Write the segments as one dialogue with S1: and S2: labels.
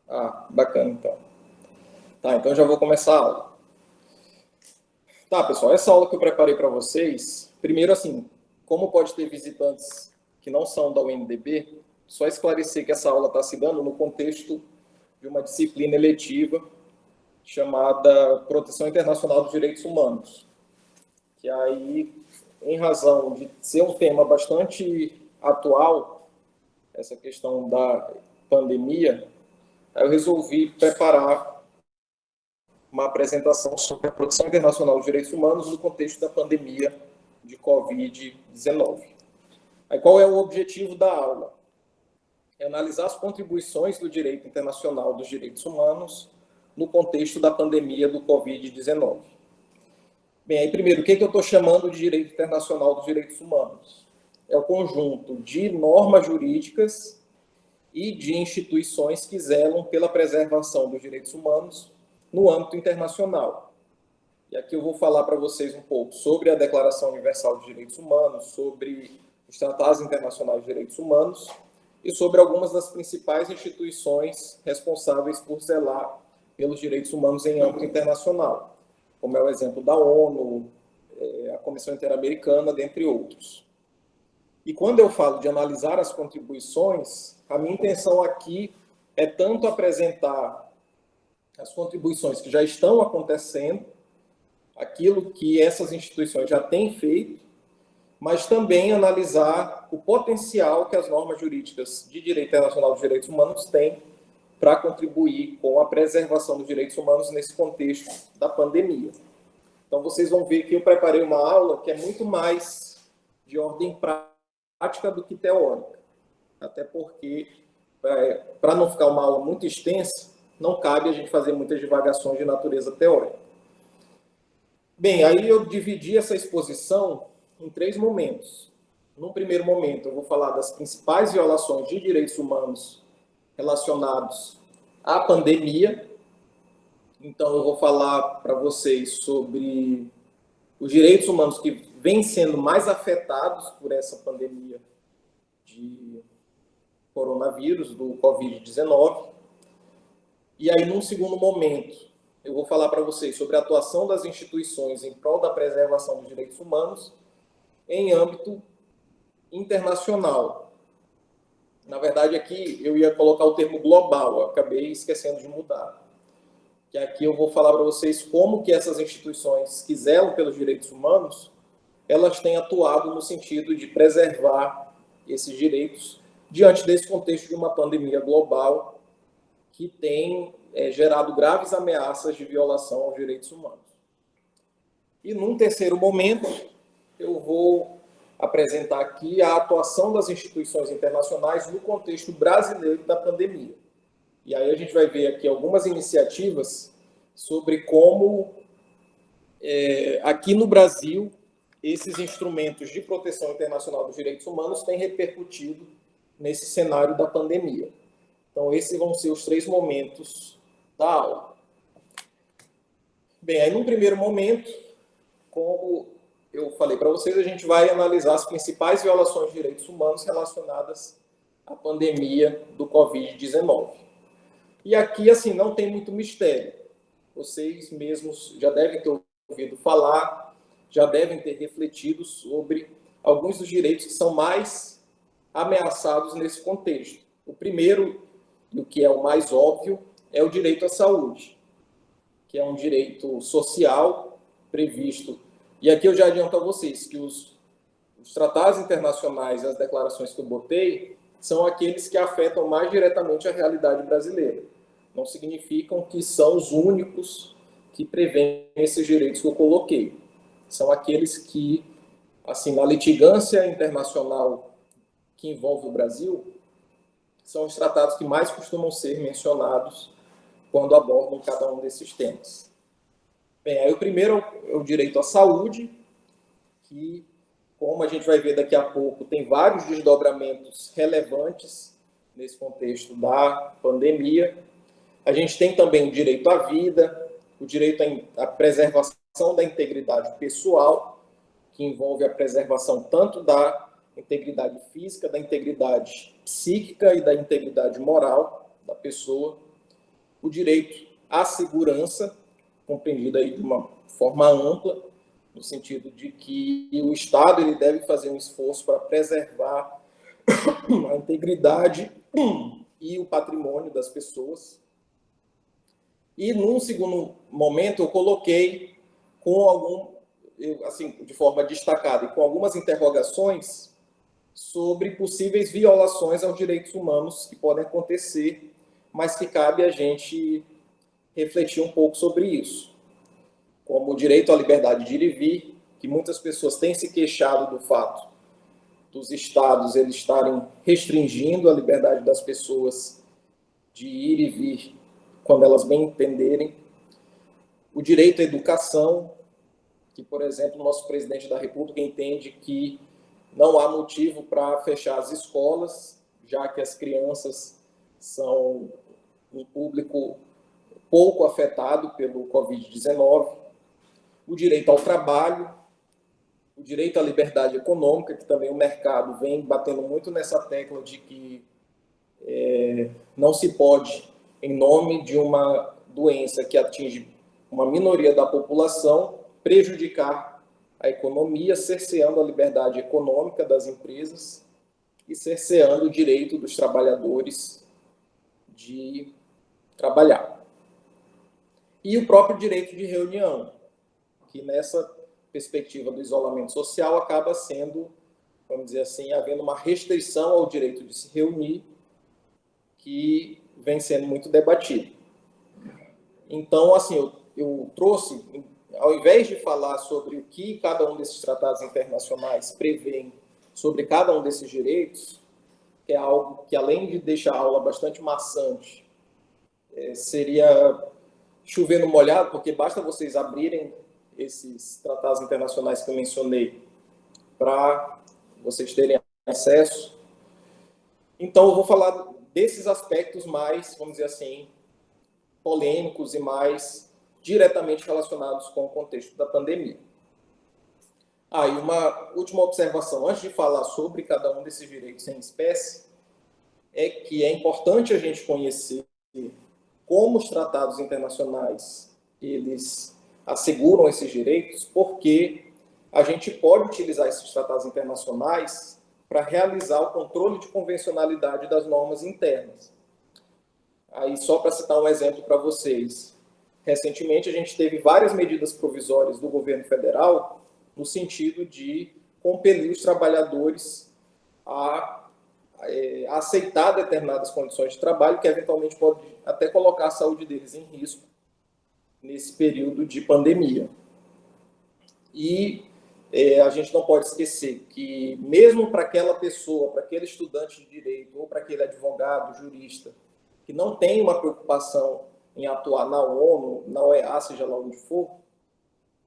S1: Ah, bacana então. Tá, então já vou começar a aula. Tá, pessoal, essa aula que eu preparei para vocês, primeiro assim, como pode ter visitantes que não são da UNDB, só esclarecer que essa aula está se dando no contexto de uma disciplina eletiva chamada Proteção Internacional dos Direitos Humanos, que aí, em razão de ser um tema bastante atual, essa questão da pandemia, eu resolvi preparar uma apresentação sobre a proteção internacional dos direitos humanos no contexto da pandemia de Covid-19. Aí, qual é o objetivo da aula? É analisar as contribuições do direito internacional dos direitos humanos no contexto da pandemia do Covid-19. Bem, aí primeiro, o que eu estou chamando de direito internacional dos direitos humanos? É o conjunto de normas jurídicas e de instituições que zelam pela preservação dos direitos humanos no âmbito internacional. E aqui eu vou falar para vocês um pouco sobre a Declaração Universal dos Direitos Humanos, sobre os tratados internacionais de direitos humanos e sobre algumas das principais instituições responsáveis por zelar pelos direitos humanos em âmbito internacional, como é o exemplo da ONU, a Comissão Interamericana, dentre outros. E quando eu falo de analisar as contribuições, a minha intenção aqui é tanto apresentar as contribuições que já estão acontecendo, aquilo que essas instituições já têm feito, mas também analisar o potencial que as normas jurídicas de direito internacional dos direitos humanos têm para contribuir com a preservação dos direitos humanos nesse contexto da pandemia. Então, vocês vão ver que eu preparei uma aula que é muito mais de ordem prática do que teórica, até porque, para não ficar uma aula muito extensa, não cabe a gente fazer muitas divagações de natureza teórica. Bem, aí eu dividi essa exposição em 3 momentos. Num primeiro momento, eu vou falar das principais violações de direitos humanos relacionados à pandemia. Então, eu vou falar para vocês sobre os direitos humanos que vêm sendo mais afetados por essa pandemia de coronavírus, do Covid-19. E aí, num segundo momento, eu vou falar para vocês sobre a atuação das instituições em prol da preservação dos direitos humanos em âmbito internacional. Na verdade, aqui eu ia colocar o termo global, eu acabei esquecendo de mudar. Que aqui eu vou falar para vocês como que essas instituições que zelam pelos direitos humanos, elas têm atuado no sentido de preservar esses direitos diante desse contexto de uma pandemia global que tem gerado graves ameaças de violação aos direitos humanos. E num terceiro momento, eu vou apresentar aqui a atuação das instituições internacionais no contexto brasileiro da pandemia. E aí a gente vai ver aqui algumas iniciativas sobre como, aqui no Brasil, esses instrumentos de proteção internacional dos direitos humanos têm repercutido nesse cenário da pandemia. Então, esses vão ser os 3 momentos da aula. Bem, aí num primeiro momento, como eu falei para vocês, a gente vai analisar as principais violações de direitos humanos relacionadas à pandemia do Covid-19. E aqui, assim, não tem muito mistério. Vocês mesmos já devem ter ouvido falar, já devem ter refletido sobre alguns dos direitos que são mais ameaçados nesse contexto. O primeiro, e o que é o mais óbvio, é o direito à saúde, que é um direito social previsto. E aqui eu já adianto a vocês que os tratados internacionais e as declarações que eu botei são aqueles que afetam mais diretamente a realidade brasileira. Não significam que são os únicos que prevêem esses direitos que eu coloquei. São aqueles que, assim, na litigância internacional que envolve o Brasil, são os tratados que mais costumam ser mencionados quando abordam cada um desses temas. Bem, aí o primeiro é o direito à saúde, que, como a gente vai ver daqui a pouco, tem vários desdobramentos relevantes nesse contexto da pandemia. A gente tem também o direito à vida, o direito à preservação da integridade pessoal, que envolve a preservação tanto da integridade física, da integridade psíquica e da integridade moral da pessoa. o direito à segurança, compreendido aí de uma forma ampla, no sentido de que o Estado ele deve fazer um esforço para preservar a integridade e o patrimônio das pessoas. E, num segundo momento, eu coloquei assim, de forma destacada e com algumas interrogações sobre possíveis violações aos direitos humanos que podem acontecer, mas que cabe a gente refletir um pouco sobre isso. Como o direito à liberdade de ir e vir, que muitas pessoas têm se queixado do fato dos estados eles estarem restringindo a liberdade das pessoas de ir e vir quando elas bem entenderem. O direito à educação, que, por exemplo, o nosso presidente da República entende que não há motivo para fechar as escolas, já que as crianças são um público pouco afetado pelo Covid-19. O direito ao trabalho, o direito à liberdade econômica, que também o mercado vem batendo muito nessa tecla de que não se pode, em nome de uma doença que atinge uma minoria da população, prejudicar a economia, cerceando a liberdade econômica das empresas e cerceando o direito dos trabalhadores de trabalhar. E o próprio direito de reunião, que nessa perspectiva do isolamento social acaba sendo, vamos dizer assim, havendo uma restrição ao direito de se reunir, que vem sendo muito debatido. Então, assim, eu trouxe, ao invés de falar sobre o que cada um desses tratados internacionais prevêem sobre cada um desses direitos, que é algo que, além de deixar a aula bastante maçante, seria chover no molhado, porque basta vocês abrirem esses tratados internacionais que eu mencionei para vocês terem acesso. Então, eu vou falar desses aspectos mais, vamos dizer assim, polêmicos e mais diretamente relacionados com o contexto da pandemia. E uma última observação, antes de falar sobre cada um desses direitos em espécie, é que é importante a gente conhecer como os tratados internacionais eles asseguram esses direitos, porque a gente pode utilizar esses tratados internacionais para realizar o controle de convencionalidade das normas internas. Aí, só para citar um exemplo para vocês, recentemente a gente teve várias medidas provisórias do governo federal no sentido de compelir os trabalhadores a aceitar determinadas condições de trabalho que eventualmente pode até colocar a saúde deles em risco nesse período de pandemia. E a gente não pode esquecer que mesmo para aquela pessoa, para aquele estudante de direito ou para aquele advogado, jurista, que não tem uma preocupação em atuar na ONU, na OEA, seja lá onde for,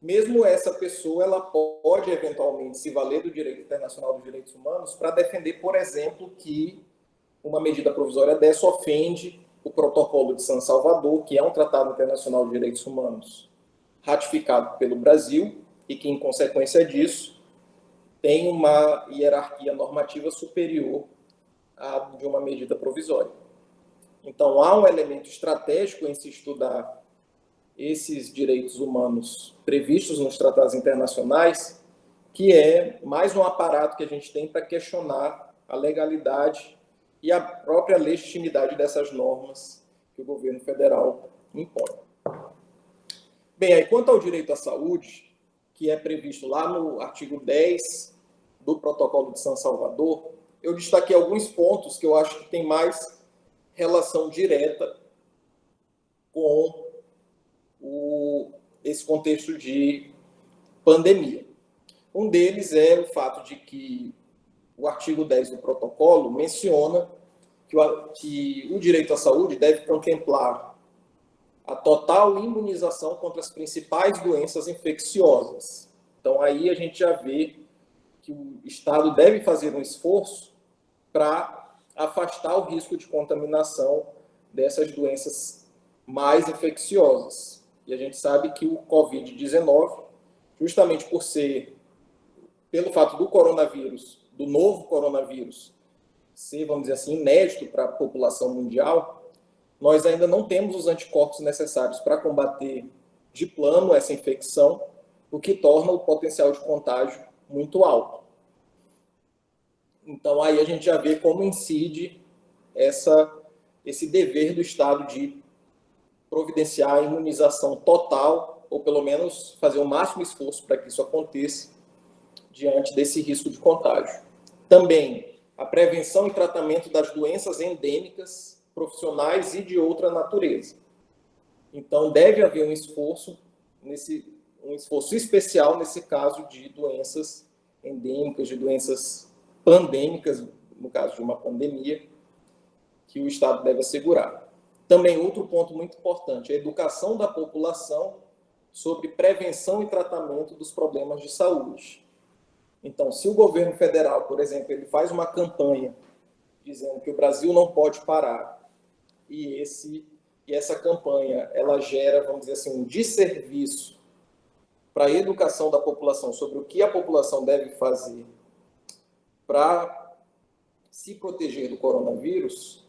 S1: mesmo essa pessoa ela pode eventualmente se valer do direito internacional dos direitos humanos para defender, por exemplo, que uma medida provisória dessa ofende o Protocolo de San Salvador, que é um tratado internacional de direitos humanos ratificado pelo Brasil e que, em consequência disso, tem uma hierarquia normativa superior à de uma medida provisória. Então, há um elemento estratégico em se estudar esses direitos humanos previstos nos tratados internacionais, que é mais um aparato que a gente tem para questionar a legalidade e a própria legitimidade dessas normas que o governo federal impõe. Bem, aí quanto ao direito à saúde, que é previsto lá no artigo 10 do Protocolo de San Salvador, eu destaquei alguns pontos que eu acho que tem mais relação direta com esse contexto de pandemia. Um deles é o fato de que o artigo 10 do protocolo menciona que o direito à saúde deve contemplar a total imunização contra as principais doenças infecciosas. Então, aí a gente já vê que o Estado deve fazer um esforço para afastar o risco de contaminação dessas doenças mais infecciosas. E a gente sabe que o Covid-19, justamente pelo fato do coronavírus, do novo coronavírus, ser, vamos dizer assim, inédito para a população mundial, nós ainda não temos os anticorpos necessários para combater de plano essa infecção, o que torna o potencial de contágio muito alto. Então, aí a gente já vê como incide esse dever do Estado de providenciar a imunização total, ou pelo menos fazer o máximo esforço para que isso aconteça diante desse risco de contágio. Também a prevenção e tratamento das doenças endêmicas, profissionais e de outra natureza. Então, deve haver um esforço especial nesse caso de doenças endêmicas, de doenças pandêmicas, no caso de uma pandemia, que o Estado deve assegurar. Também outro ponto muito importante, a educação da população sobre prevenção e tratamento dos problemas de saúde. Então, se o governo federal, por exemplo, ele faz uma campanha dizendo que o Brasil não pode parar, e essa campanha ela gera, vamos dizer assim, um desserviço para a educação da população sobre o que a população deve fazer para se proteger do coronavírus,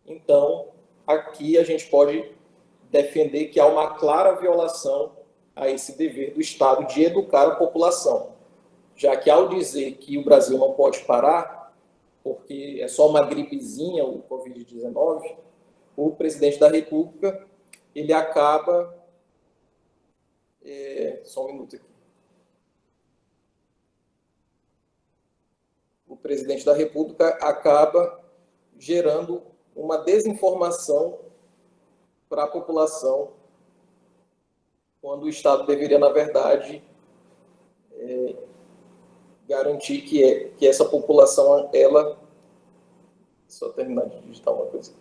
S1: então aqui a gente pode defender que há uma clara violação a esse dever do Estado de educar a população, já que ao dizer que o Brasil não pode parar, porque é só uma gripezinha, o Covid-19, o presidente da República, ele acaba... só um minuto aqui. O presidente da República acaba gerando uma desinformação para a população, quando o Estado deveria, na verdade, garantir que essa população, ela... Só terminar de digitar uma coisa.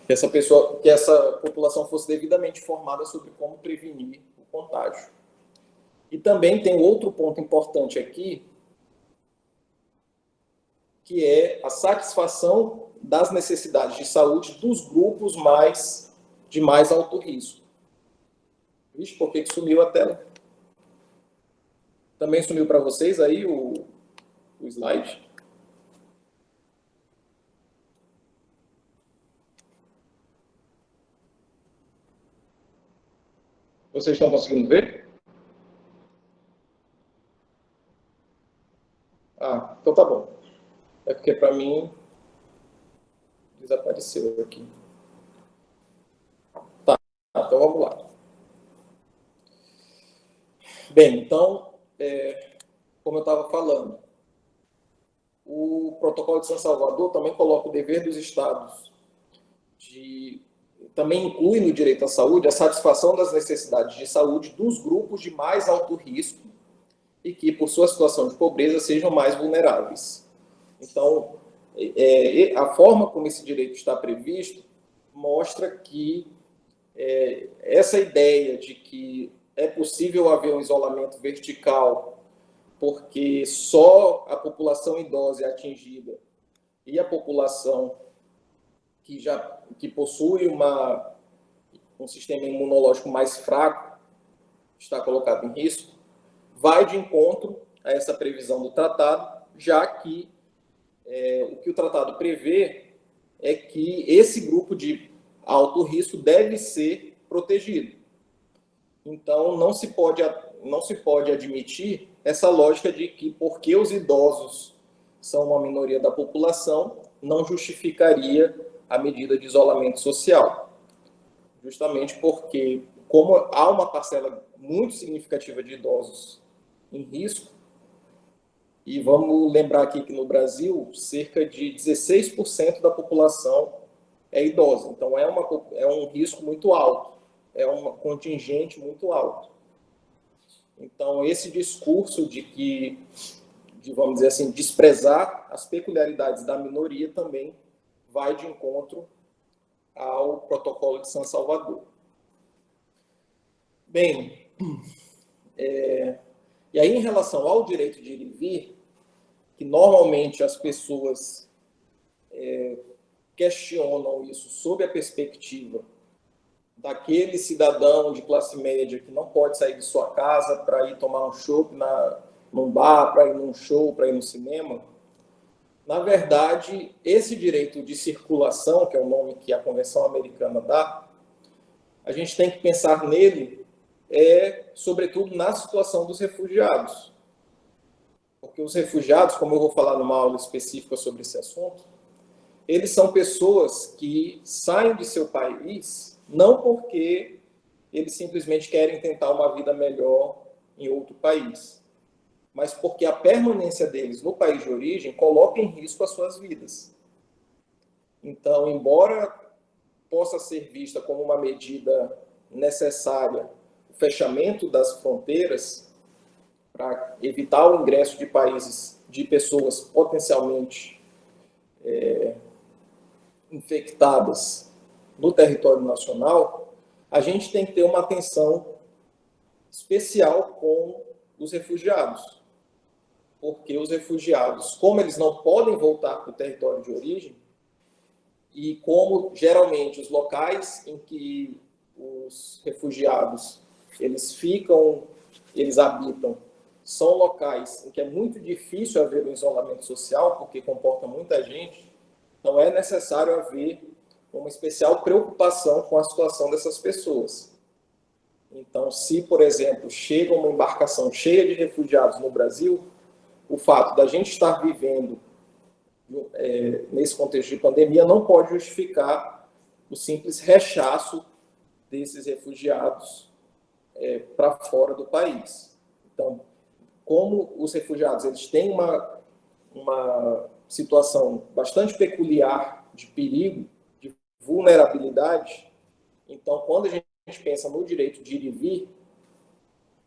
S1: Que essa população fosse devidamente informada sobre como prevenir o contágio. E também tem outro ponto importante aqui, que é a satisfação das necessidades de saúde dos grupos de mais alto risco. Vixe, por que sumiu a tela? Também sumiu para vocês aí o slide? Vocês estão conseguindo ver? Ah, então tá bom. É porque para mim desapareceu aqui. Tá, então vamos lá. Bem, então, como eu estava falando, o Protocolo de São Salvador também coloca o dever dos estados também inclui no direito à saúde a satisfação das necessidades de saúde dos grupos de mais alto risco e que, por sua situação de pobreza, sejam mais vulneráveis. Então, a forma como esse direito está previsto mostra que essa ideia de que é possível haver um isolamento vertical porque só a população idosa é atingida e a população que possui um sistema imunológico mais fraco está colocado em risco, vai de encontro a essa previsão do tratado, já que o que o tratado prevê é que esse grupo de alto risco deve ser protegido. Então, não se pode admitir essa lógica de que, porque os idosos são uma minoria da população, não justificaria a medida de isolamento social. Justamente porque, como há uma parcela muito significativa de idosos em risco, e vamos lembrar aqui que no Brasil, cerca de 16% da população é idosa. Então, é um risco muito alto, é um contingente muito alto. Então, esse discurso de vamos dizer assim, desprezar as peculiaridades da minoria também vai de encontro ao Protocolo de São Salvador. Bem, e aí em relação ao direito de ir e vir, que normalmente as pessoas questionam isso sob a perspectiva daquele cidadão de classe média que não pode sair de sua casa para ir tomar um chopp num bar, para ir num show, para ir no cinema. Na verdade, esse direito de circulação, que é o nome que a Convenção Americana dá, a gente tem que pensar nele, sobretudo na situação dos refugiados. Porque os refugiados, como eu vou falar numa aula específica sobre esse assunto, eles são pessoas que saem de seu país não porque eles simplesmente querem tentar uma vida melhor em outro país, mas porque a permanência deles no país de origem coloca em risco as suas vidas. Então, embora possa ser vista como uma medida necessária o fechamento das fronteiras para evitar o ingresso de países de pessoas potencialmente infectadas no território nacional, a gente tem que ter uma atenção especial com os refugiados, porque os refugiados, como eles não podem voltar para o território de origem, e como geralmente os locais em que os refugiados eles habitam, são locais em que é muito difícil haver um isolamento social, porque comporta muita gente, então é necessário haver uma especial preocupação com a situação dessas pessoas. Então, se, por exemplo, chega uma embarcação cheia de refugiados no Brasil, o fato da gente estar vivendo nesse contexto de pandemia não pode justificar o simples rechaço desses refugiados para fora do país. Então, como os refugiados eles têm uma situação bastante peculiar de perigo, de vulnerabilidade, então, quando a gente pensa no direito de ir e vir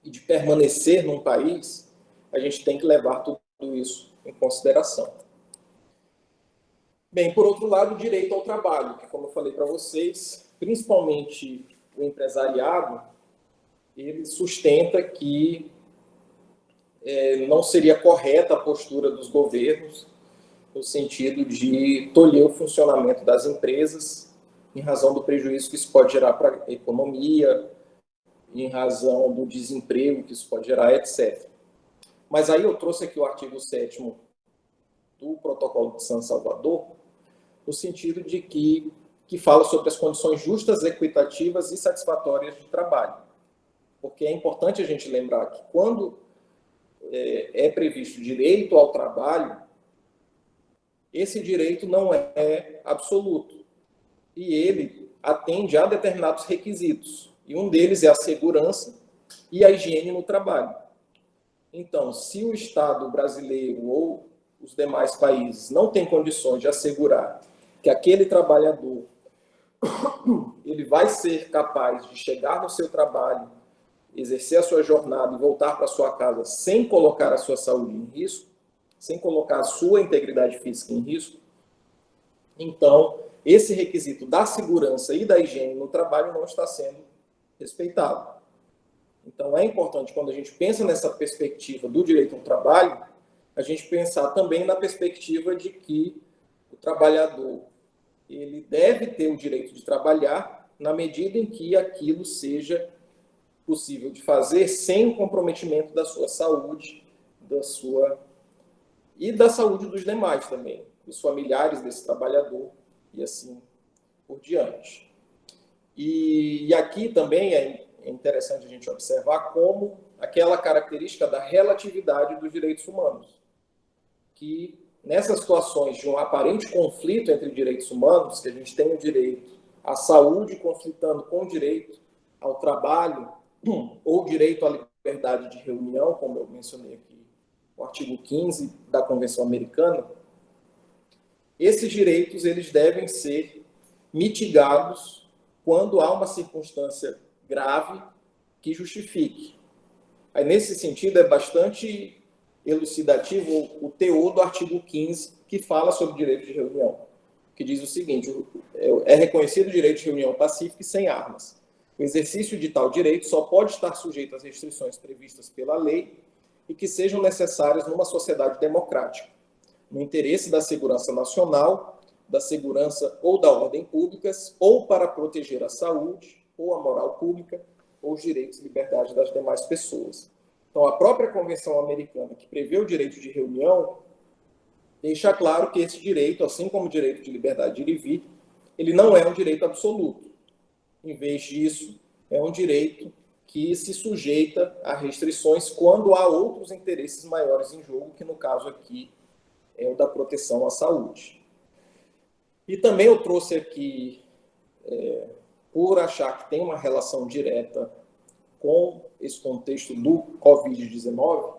S1: e de permanecer num país, a gente tem que levar tudo isso em consideração. Bem, por outro lado, o direito ao trabalho, que, como eu falei para vocês, principalmente o empresariado, ele sustenta que não seria correta a postura dos governos no sentido de tolher o funcionamento das empresas em razão do prejuízo que isso pode gerar para a economia, em razão do desemprego que isso pode gerar, etc. Mas aí eu trouxe aqui o artigo 7º do Protocolo de San Salvador, no sentido de que fala sobre as condições justas, equitativas e satisfatórias de trabalho. Porque é importante a gente lembrar que quando é previsto direito ao trabalho, esse direito não é absoluto. E ele atende a determinados requisitos. E um deles é a segurança e a higiene no trabalho. Então, se o Estado brasileiro ou os demais países não têm condições de assegurar que aquele trabalhador ele vai ser capaz de chegar no seu trabalho, exercer a sua jornada e voltar para sua casa sem colocar a sua saúde em risco, sem colocar a sua integridade física em risco, então esse requisito da segurança e da higiene no trabalho não está sendo respeitado. Então é importante, quando a gente pensa nessa perspectiva do direito ao trabalho, a gente pensar também na perspectiva de que o trabalhador ele deve ter o direito de trabalhar na medida em que aquilo seja possível de fazer sem o comprometimento da sua saúde, e da saúde dos demais também, dos familiares desse trabalhador e assim por diante. E aqui também é interessante a gente observar como aquela característica da relatividade dos direitos humanos, que nessas situações de um aparente conflito entre direitos humanos, que a gente tem o direito à saúde conflitando com o direito ao trabalho, ou direito à liberdade de reunião, como eu mencionei aqui, o artigo 15 da Convenção Americana, esses direitos eles devem ser mitigados quando há uma circunstância grave que justifique. Aí, nesse sentido, é bastante elucidativo o teor do artigo 15, que fala sobre o direito de reunião, que diz o seguinte: é reconhecido o direito de reunião pacífica e sem armas. O exercício de tal direito só pode estar sujeito às restrições previstas pela lei e que sejam necessárias numa sociedade democrática, no interesse da segurança nacional, da segurança ou da ordem públicas, ou para proteger a saúde, ou a moral pública, ou os direitos e liberdades das demais pessoas. Então, a própria Convenção Americana, que prevê o direito de reunião, deixa claro que esse direito, assim como o direito de liberdade de ir e vir, ele não é um direito absoluto. Em vez disso, é um direito que se sujeita a restrições quando há outros interesses maiores em jogo, que no caso aqui é o da proteção à saúde. E também eu trouxe aqui, por achar que tem uma relação direta com esse contexto do Covid-19,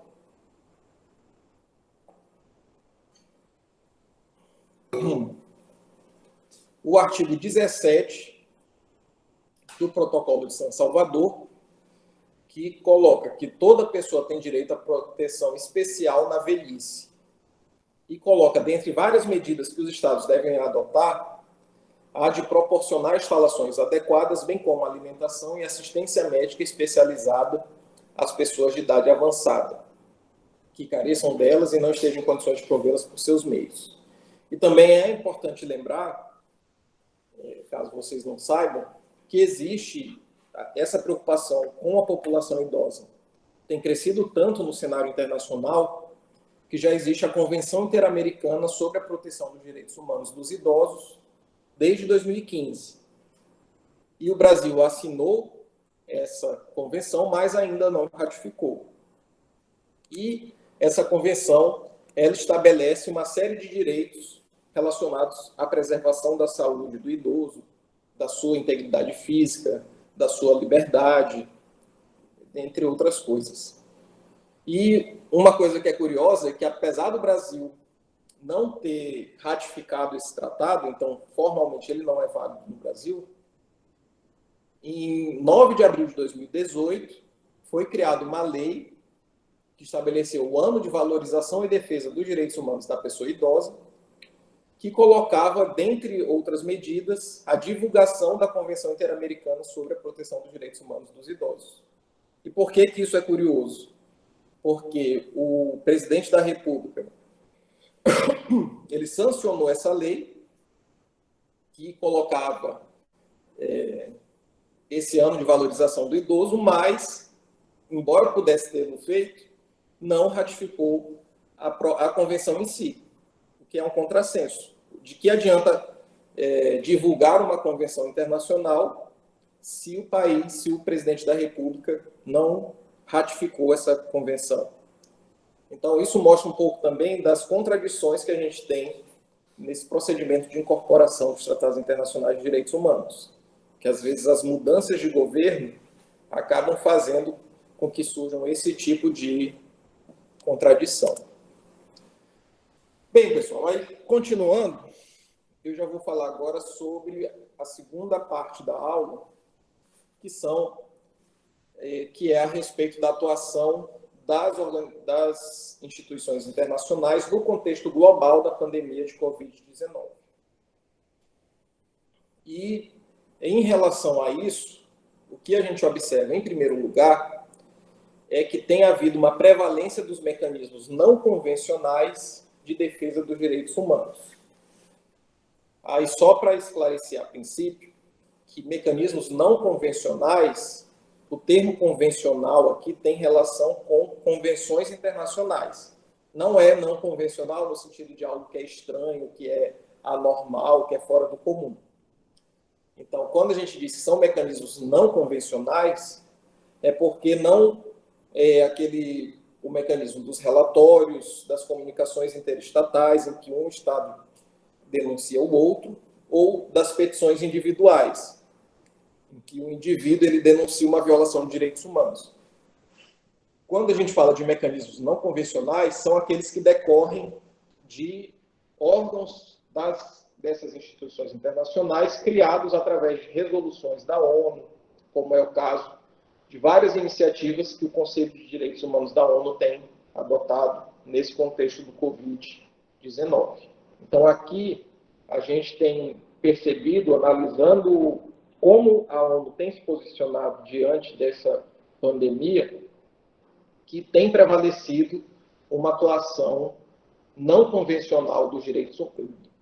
S1: o artigo 17 do Protocolo de São Salvador, que coloca que toda pessoa tem direito à proteção especial na velhice. E coloca, dentre várias medidas que os estados devem adotar, a de proporcionar instalações adequadas, bem como alimentação e assistência médica especializada às pessoas de idade avançada, que careçam delas e não estejam em condições de provê-las por seus meios. E também é importante lembrar, caso vocês não saibam, que existe essa preocupação com a população idosa. Tem crescido tanto no cenário internacional que já existe a Convenção Interamericana sobre a Proteção dos Direitos Humanos dos Idosos desde 2015. E o Brasil assinou essa convenção, mas ainda não ratificou. E essa convenção, ela estabelece uma série de direitos relacionados à preservação da saúde do idoso, da sua integridade física, da sua liberdade, entre outras coisas. E uma coisa que é curiosa é que, apesar do Brasil não ter ratificado esse tratado, então formalmente ele não é válido no Brasil, em 9 de abril de 2018 foi criada uma lei que estabeleceu o Ano de Valorização e Defesa dos Direitos Humanos da Pessoa Idosa, que colocava, dentre outras medidas, a divulgação da Convenção Interamericana sobre a Proteção dos Direitos Humanos dos Idosos. E por que isso é curioso? Porque o presidente da República ele sancionou essa lei que colocava esse ano de valorização do idoso, mas, embora pudesse ter feito, não ratificou a convenção em si, o que é um contrassenso. De que adianta divulgar uma convenção internacional se o país, se o presidente da República não ratificou essa convenção? Então, isso mostra um pouco também das contradições que a gente tem nesse procedimento de incorporação dos tratados internacionais de direitos humanos, que às vezes as mudanças de governo acabam fazendo com que surjam esse tipo de contradição. Bem, pessoal, aí continuando, eu já vou falar agora sobre a segunda parte da aula, que é a respeito da atuação das instituições internacionais no contexto global da pandemia de Covid-19. E, em relação a isso, o que a gente observa, em primeiro lugar, é que tem havido uma prevalência dos mecanismos não convencionais de defesa dos direitos humanos. Aí, só para esclarecer a princípio, que mecanismos não convencionais, o termo convencional aqui tem relação com convenções internacionais. Não é não convencional no sentido de algo que é estranho, que é anormal, que é fora do comum. Então, quando a gente diz que são mecanismos não convencionais, é porque não é o mecanismo dos relatórios, das comunicações interestatais, em que um Estado denuncia o outro, ou das petições individuais, em que o indivíduo ele denuncia uma violação de direitos humanos. Quando a gente fala de mecanismos não convencionais, são aqueles que decorrem de órgãos dessas instituições internacionais criados através de resoluções da ONU, como é o caso de várias iniciativas que o Conselho de Direitos Humanos da ONU tem adotado nesse contexto do Covid-19. Então, aqui a gente tem percebido, analisando como a ONU tem se posicionado diante dessa pandemia, que tem prevalecido uma atuação não convencional dos direitos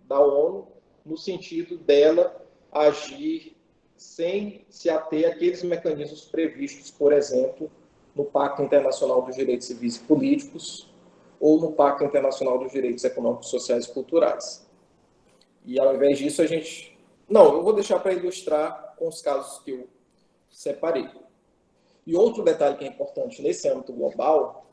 S1: da ONU, no sentido dela agir sem se ater àqueles mecanismos previstos, por exemplo, no Pacto Internacional dos Direitos Civis e Políticos, ou no Pacto Internacional dos Direitos Econômicos, Sociais e Culturais. E ao invés disso, a gente... Não, eu vou deixar para ilustrar com os casos que eu separei. E outro detalhe que é importante nesse âmbito global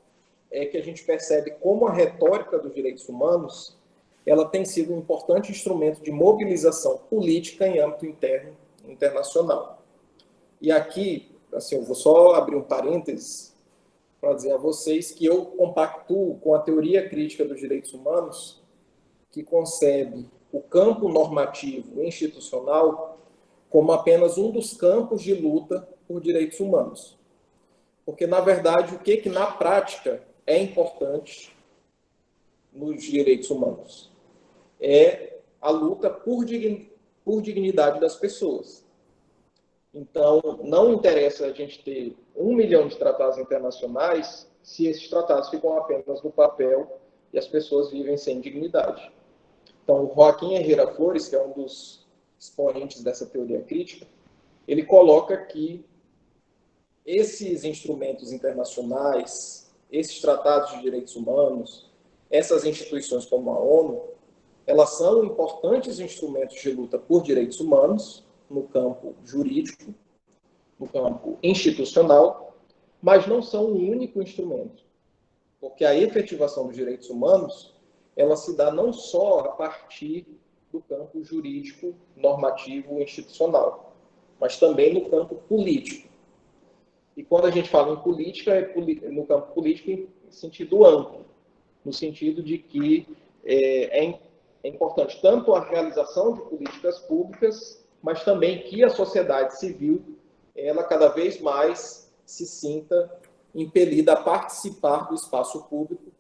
S1: é que a gente percebe como a retórica dos direitos humanos ela tem sido um importante instrumento de mobilização política em âmbito interno e internacional. E aqui, assim, eu vou só abrir um parênteses para dizer a vocês que eu compactuo com a teoria crítica dos direitos humanos, que concebe o campo normativo e institucional como apenas um dos campos de luta por direitos humanos. Porque, na verdade, o que na prática é importante nos direitos humanos? É a luta por dignidade das pessoas. Então, não interessa a gente ter 1 milhão de tratados internacionais se esses tratados ficam apenas no papel e as pessoas vivem sem dignidade. Então, o Joaquim Herrera Flores, que é um dos expoentes dessa teoria crítica, ele coloca que esses instrumentos internacionais, esses tratados de direitos humanos, essas instituições como a ONU, elas são importantes instrumentos de luta por direitos humanos no campo jurídico, no campo institucional, mas não são o único instrumento, porque a efetivação dos direitos humanos ela se dá não só a partir do campo jurídico, normativo e institucional, mas também no campo político. E quando a gente fala em política, é no campo político em sentido amplo, no sentido de que é importante tanto a realização de políticas públicas, mas também que a sociedade civil, ela cada vez mais se sinta impelida a participar do espaço público,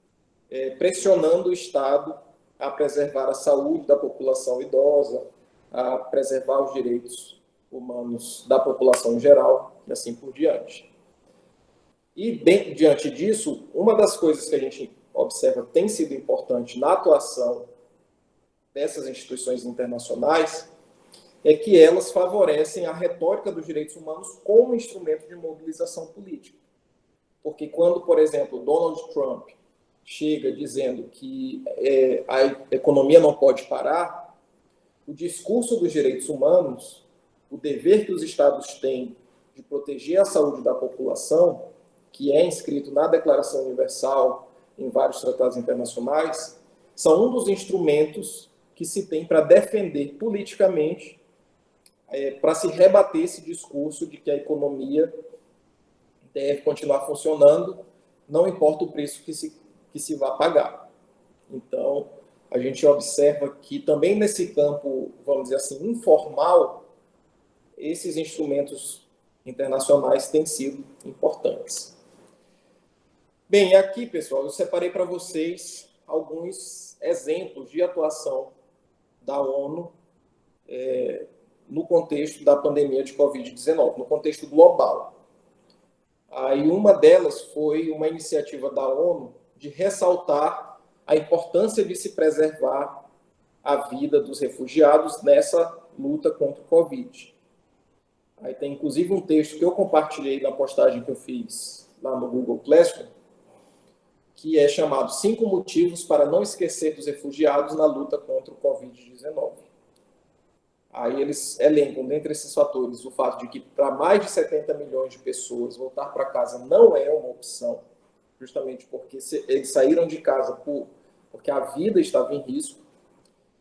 S1: pressionando o Estado a preservar a saúde da população idosa, a preservar os direitos humanos da população em geral, e assim por diante. E, diante disso, uma das coisas que a gente observa tem sido importante na atuação dessas instituições internacionais é que elas favorecem a retórica dos direitos humanos como instrumento de mobilização política. Porque quando, por exemplo, Donald Trump chega dizendo que a economia não pode parar, o discurso dos direitos humanos, o dever que os Estados têm de proteger a saúde da população, que é inscrito na Declaração Universal, em vários tratados internacionais, são um dos instrumentos que se tem para defender politicamente, para se rebater esse discurso de que a economia deve continuar funcionando, não importa o preço que se vá pagar. Então, a gente observa que também nesse campo, vamos dizer assim, informal, esses instrumentos internacionais têm sido importantes. Bem, aqui, pessoal, eu separei para vocês alguns exemplos de atuação da ONU no contexto da pandemia de Covid-19, no contexto global. Aí uma delas foi uma iniciativa da ONU de ressaltar a importância de se preservar a vida dos refugiados nessa luta contra o Covid. Aí tem inclusive um texto que eu compartilhei na postagem que eu fiz lá no Google Classroom, que é chamado 5 motivos para não esquecer dos refugiados na luta contra o Covid-19. Aí eles elencam, dentre esses fatores, o fato de que para mais de 70 milhões de pessoas voltar para casa não é uma opção, justamente porque eles saíram de casa porque a vida estava em risco.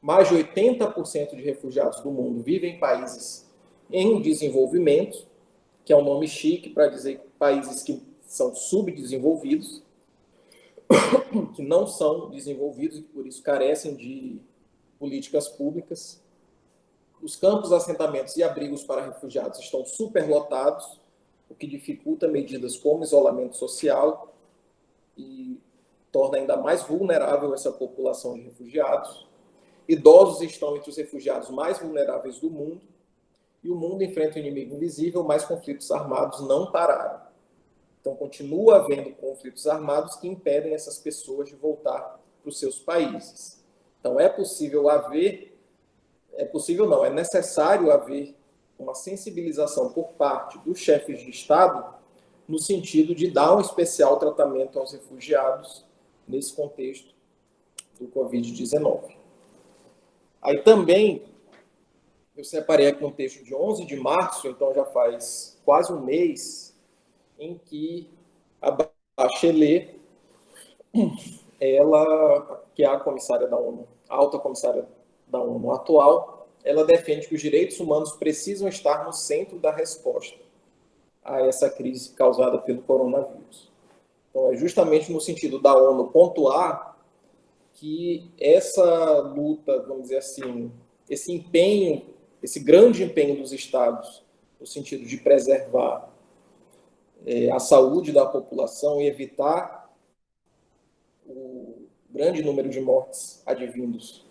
S1: Mais de 80% de refugiados do mundo vivem em países em desenvolvimento, que é um nome chique para dizer países que são subdesenvolvidos, que não são desenvolvidos e que por isso carecem de políticas públicas. Os campos, assentamentos e abrigos para refugiados estão superlotados, o que dificulta medidas como isolamento social e torna ainda mais vulnerável essa população de refugiados. Idosos estão entre os refugiados mais vulneráveis do mundo e o mundo enfrenta um inimigo invisível, mas conflitos armados não pararam. Então, continua havendo conflitos armados que impedem essas pessoas de voltar para os seus países. Então, é necessário haver uma sensibilização por parte dos chefes de Estado no sentido de dar um especial tratamento aos refugiados nesse contexto do Covid-19. Aí também, eu separei aqui um texto de 11 de março, então já faz quase um mês, em que a Bachelet, ela, que é a comissária da ONU, a alta comissária da ONU atual, ela defende que os direitos humanos precisam estar no centro da resposta a essa crise causada pelo coronavírus. Então, é justamente no sentido da ONU pontuar que essa luta, vamos dizer assim, esse empenho, esse grande empenho dos Estados, no sentido de preservar a saúde da população e evitar o grande número de mortes advindos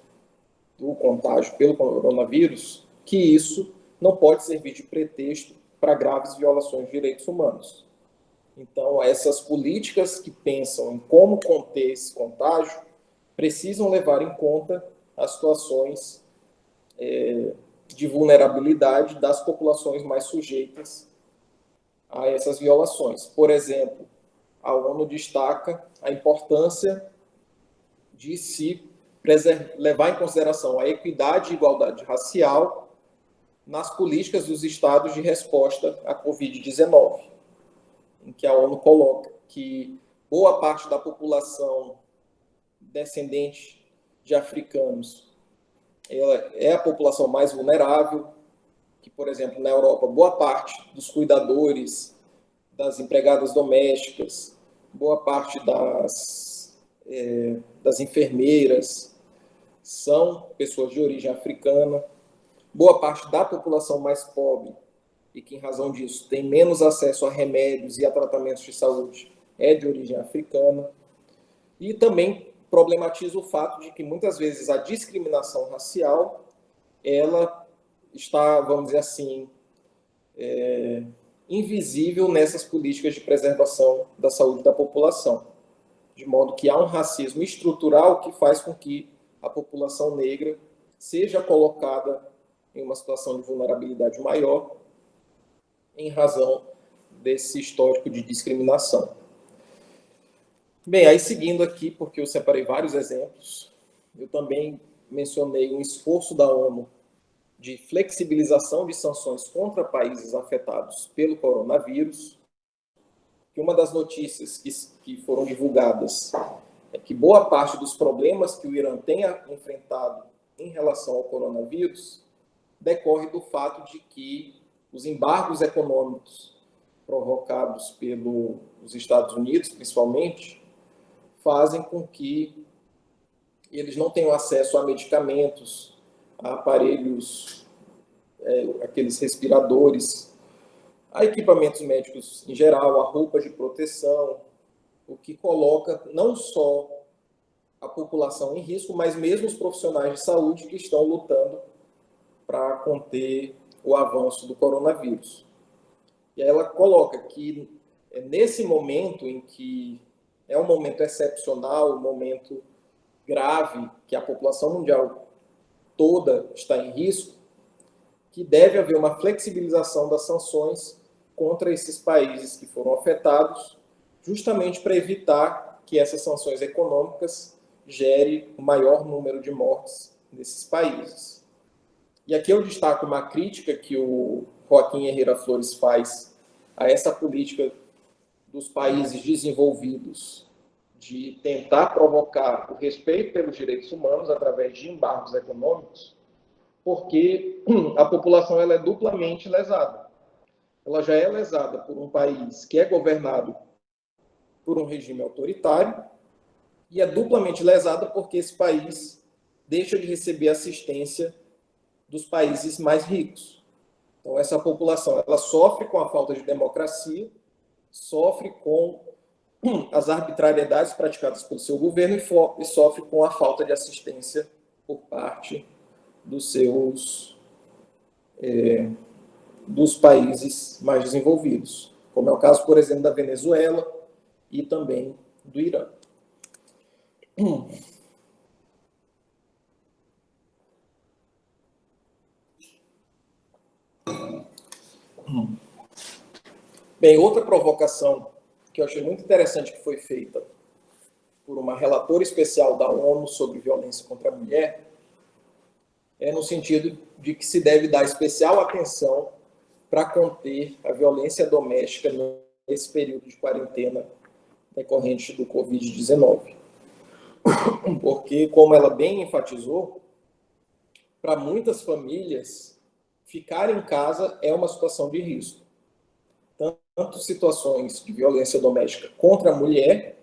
S1: do contágio pelo coronavírus, que isso não pode servir de pretexto para graves violações de direitos humanos. Então, essas políticas que pensam em como conter esse contágio precisam levar em conta as situações de vulnerabilidade das populações mais sujeitas a essas violações. Por exemplo, a ONU destaca a importância de se levar em consideração a equidade e igualdade racial nas políticas dos estados de resposta à Covid-19, em que a ONU coloca que boa parte da população descendente de africanos ela é a população mais vulnerável, que, por exemplo, na Europa, boa parte dos cuidadores, das empregadas domésticas, boa parte das enfermeiras são pessoas de origem africana, boa parte da população mais pobre e que, em razão disso, tem menos acesso a remédios e a tratamentos de saúde é de origem africana. E também problematiza o fato de que, muitas vezes, a discriminação racial ela está, vamos dizer assim, invisível nessas políticas de preservação da saúde da população, de modo que há um racismo estrutural que faz com que a população negra seja colocada em uma situação de vulnerabilidade maior em razão desse histórico de discriminação. Bem, aí seguindo aqui, porque eu separei vários exemplos, eu também mencionei um esforço da ONU de flexibilização de sanções contra países afetados pelo coronavírus, que uma das notícias que foram divulgadas é que boa parte dos problemas que o Irã tenha enfrentado em relação ao coronavírus decorre do fato de que os embargos econômicos provocados pelos Estados Unidos, principalmente, fazem com que eles não tenham acesso a medicamentos, a aparelhos, aqueles respiradores, a equipamentos médicos em geral, a roupas de proteção, o que coloca não só a população em risco, mas mesmo os profissionais de saúde que estão lutando para conter o avanço do coronavírus. E aí ela coloca que nesse momento em que é um momento excepcional, um momento grave, que a população mundial toda está em risco, que deve haver uma flexibilização das sanções contra esses países que foram afetados, justamente para evitar que essas sanções econômicas gerem o maior número de mortes nesses países. E aqui eu destaco uma crítica que o Joaquim Herrera Flores faz a essa política dos países desenvolvidos de tentar provocar o respeito pelos direitos humanos através de embargos econômicos, porque a população ela é duplamente lesada. Ela já é lesada por um país que é governado por um regime autoritário e é duplamente lesada porque esse país deixa de receber assistência dos países mais ricos. Então, essa população ela sofre com a falta de democracia, sofre com as arbitrariedades praticadas pelo seu governo e sofre com a falta de assistência por parte dos países mais desenvolvidos, como é o caso, por exemplo, da Venezuela e também do Irã. Bem, outra provocação que eu achei muito interessante que foi feita por uma relatora especial da ONU sobre violência contra a mulher, no sentido de que se deve dar especial atenção para conter a violência doméstica nesse período de quarentena decorrente do Covid-19. Porque, como ela bem enfatizou, para muitas famílias, ficar em casa é uma situação de risco. Tanto situações de violência doméstica contra a mulher,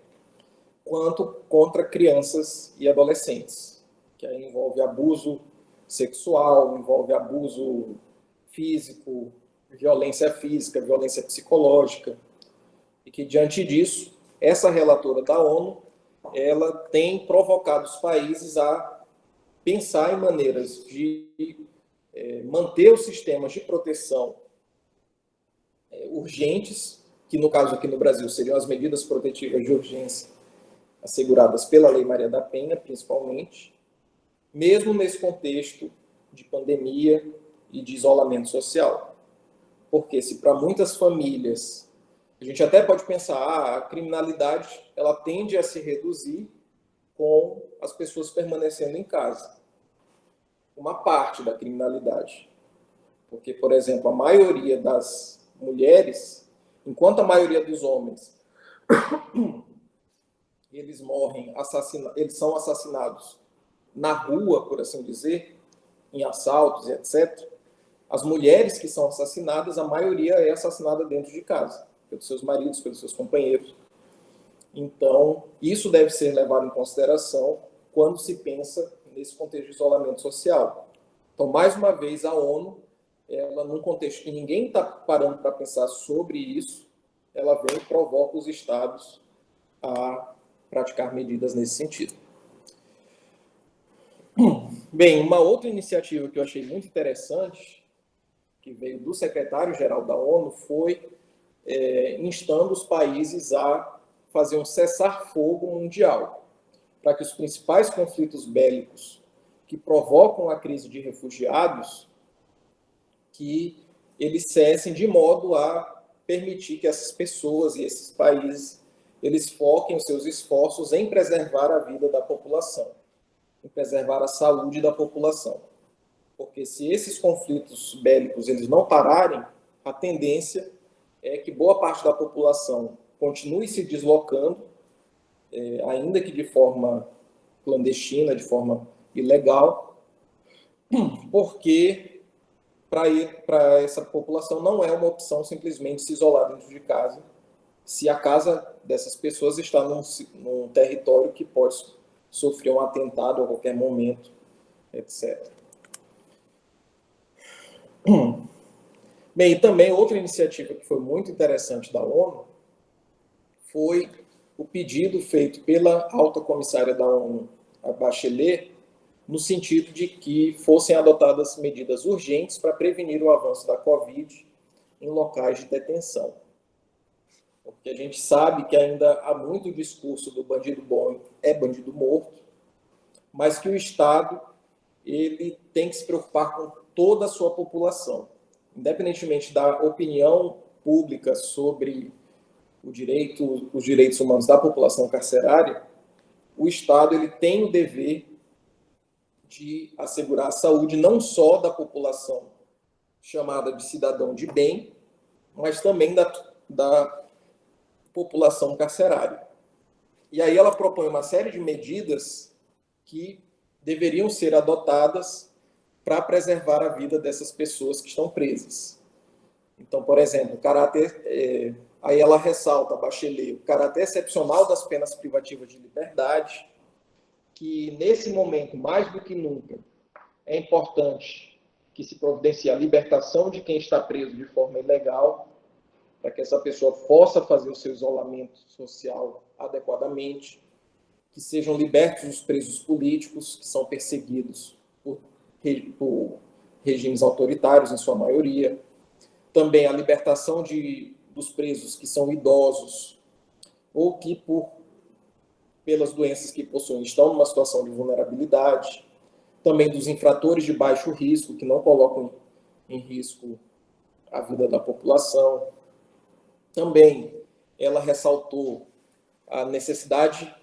S1: quanto contra crianças e adolescentes, que aí envolve abuso sexual, envolve abuso físico, violência física, violência psicológica, e que, diante disso, essa relatora da ONU, ela tem provocado os países a pensar em maneiras de manter os sistemas de proteção urgentes, que no caso aqui no Brasil seriam as medidas protetivas de urgência asseguradas pela Lei Maria da Penha, principalmente, mesmo nesse contexto de pandemia e de isolamento social. Porque se para muitas famílias, a gente até pode pensar, a criminalidade ela tende a se reduzir com as pessoas permanecendo em casa. Uma parte da criminalidade. Porque, por exemplo, a maioria das mulheres, enquanto a maioria dos homens eles morrem, eles são assassinados na rua, por assim dizer, em assaltos e etc. As mulheres que são assassinadas, a maioria é assassinada dentro de casa, pelos seus maridos, pelos seus companheiros. Então, isso deve ser levado em consideração quando se pensa nesse contexto de isolamento social. Então, mais uma vez, a ONU, ela, num contexto que ninguém está parando para pensar sobre isso, ela vem e provoca os estados a praticar medidas nesse sentido. Bem, uma outra iniciativa que eu achei muito interessante, que veio do secretário-geral da ONU, foi instando os países a fazer um cessar-fogo mundial, para que os principais conflitos bélicos que provocam a crise de refugiados, que eles cessem de modo a permitir que essas pessoas e esses países eles foquem os seus esforços em preservar a vida da população, em preservar a saúde da população. Porque se esses conflitos bélicos eles não pararem, a tendência é que boa parte da população continue se deslocando, ainda que de forma clandestina, de forma ilegal, porque para essa população não é uma opção simplesmente se isolar dentro de casa, se a casa dessas pessoas está num território que pode sofrer um atentado a qualquer momento, etc. Bem, e também outra iniciativa que foi muito interessante da ONU foi o pedido feito pela alta comissária da ONU, a Bachelet, no sentido de que fossem adotadas medidas urgentes para prevenir o avanço da Covid em locais de detenção. Porque a gente sabe que ainda há muito discurso do bandido bom é bandido morto, mas que o Estado ele tem que se preocupar com toda a sua população, independentemente da opinião pública sobre os direitos humanos da população carcerária. O Estado ele tem o dever de assegurar a saúde não só da população chamada de cidadão de bem, mas também da população carcerária. E aí ela propõe uma série de medidas que deveriam ser adotadas para preservar a vida dessas pessoas que estão presas. Então, por exemplo, aí ela ressalta, Bachelet, o caráter excepcional das penas privativas de liberdade, que nesse momento, mais do que nunca, é importante que se providencie a libertação de quem está preso de forma ilegal, para que essa pessoa possa fazer o seu isolamento social adequadamente, que sejam libertos os presos políticos, que são perseguidos por regimes autoritários, em sua maioria. Também a libertação dos presos que são idosos ou que, pelas doenças que possuem, estão numa situação de vulnerabilidade. Também dos infratores de baixo risco, que não colocam em risco a vida da população. Também ela ressaltou a necessidade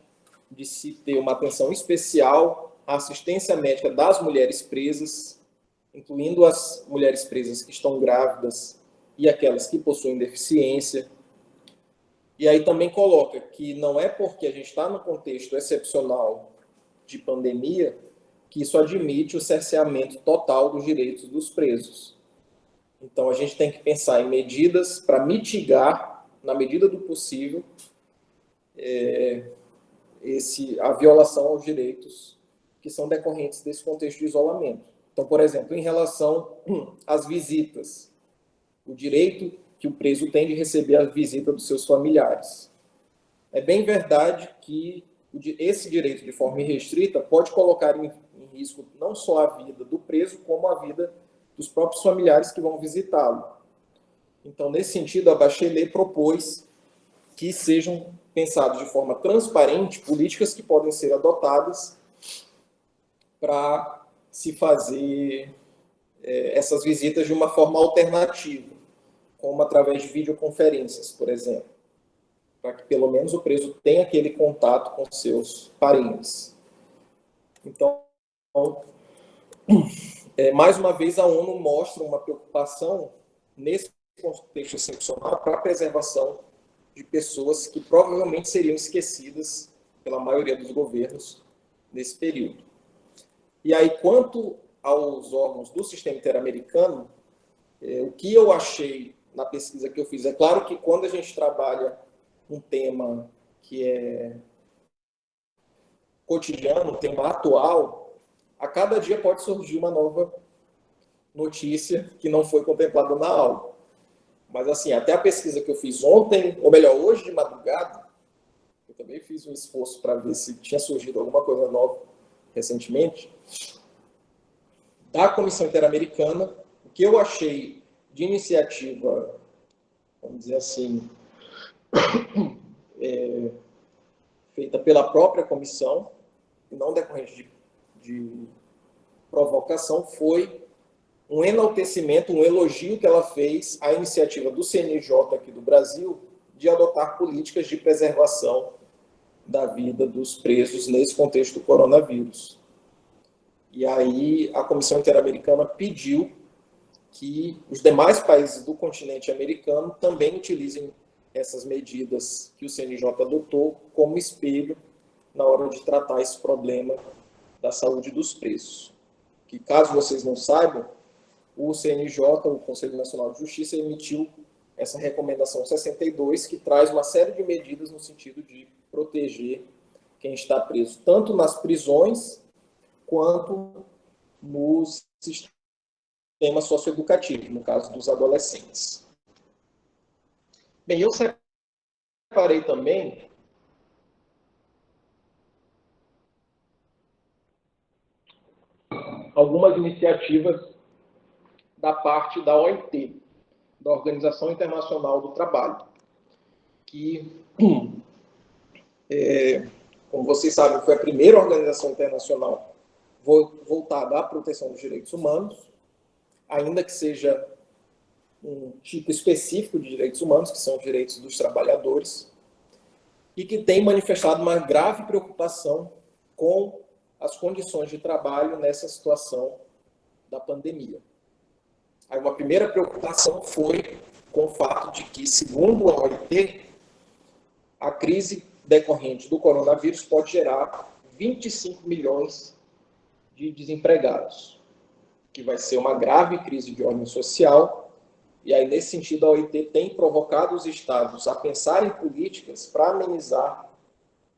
S1: de se ter uma atenção especial à assistência médica das mulheres presas, incluindo as mulheres presas que estão grávidas e aquelas que possuem deficiência. E aí também coloca que não é porque a gente está no contexto excepcional de pandemia que isso admite o cerceamento total dos direitos dos presos. Então, a gente tem que pensar em medidas para mitigar, na medida do possível, a violação aos direitos que são decorrentes desse contexto de isolamento. Então, por exemplo, em relação às visitas, o direito que o preso tem de receber a visita dos seus familiares. É bem verdade que esse direito, de forma irrestrita, pode colocar em risco não só a vida do preso, como a vida dos próprios familiares que vão visitá-lo. Então, nesse sentido, a Bachelet propôs que sejam pensados de forma transparente políticas que podem ser adotadas para se fazer essas visitas de uma forma alternativa, como através de videoconferências, por exemplo, para que pelo menos o preso tenha aquele contato com seus parentes. Então, mais uma vez, a ONU mostra uma preocupação nesse contexto excepcional para a preservação de pessoas que provavelmente seriam esquecidas pela maioria dos governos nesse período. E aí, quanto aos órgãos do sistema interamericano, o que eu achei na pesquisa que eu fiz, é claro que quando a gente trabalha um tema que é cotidiano, um tema atual, a cada dia pode surgir uma nova notícia que não foi contemplada na aula. Mas, assim, até a pesquisa que eu fiz ontem, ou melhor, hoje de madrugada, eu também fiz um esforço para ver se tinha surgido alguma coisa nova recentemente, da Comissão Interamericana, o que eu achei de iniciativa, vamos dizer assim, feita pela própria comissão, e não decorrente de provocação, foi um enaltecimento, um elogio que ela fez à iniciativa do CNJ aqui do Brasil de adotar políticas de preservação da vida dos presos nesse contexto do coronavírus. E aí a Comissão Interamericana pediu que os demais países do continente americano também utilizem essas medidas que o CNJ adotou como espelho na hora de tratar esse problema da saúde dos presos. Que, caso vocês não saibam, o CNJ, o Conselho Nacional de Justiça, emitiu essa recomendação 62, que traz uma série de medidas no sentido de proteger quem está preso, tanto nas prisões quanto no sistema socioeducativo, no caso dos adolescentes. Bem, eu separei também algumas iniciativas da parte da OIT, da Organização Internacional do Trabalho, que, como vocês sabem, foi a primeira organização internacional voltada à proteção dos direitos humanos, ainda que seja um tipo específico de direitos humanos, que são os direitos dos trabalhadores, e que tem manifestado uma grave preocupação com as condições de trabalho nessa situação da pandemia. Aí uma primeira preocupação foi com o fato de que, segundo a OIT, a crise decorrente do coronavírus pode gerar 25 milhões de desempregados, que vai ser uma grave crise de ordem social. E aí, nesse sentido, a OIT tem provocado os estados a pensar em políticas para amenizar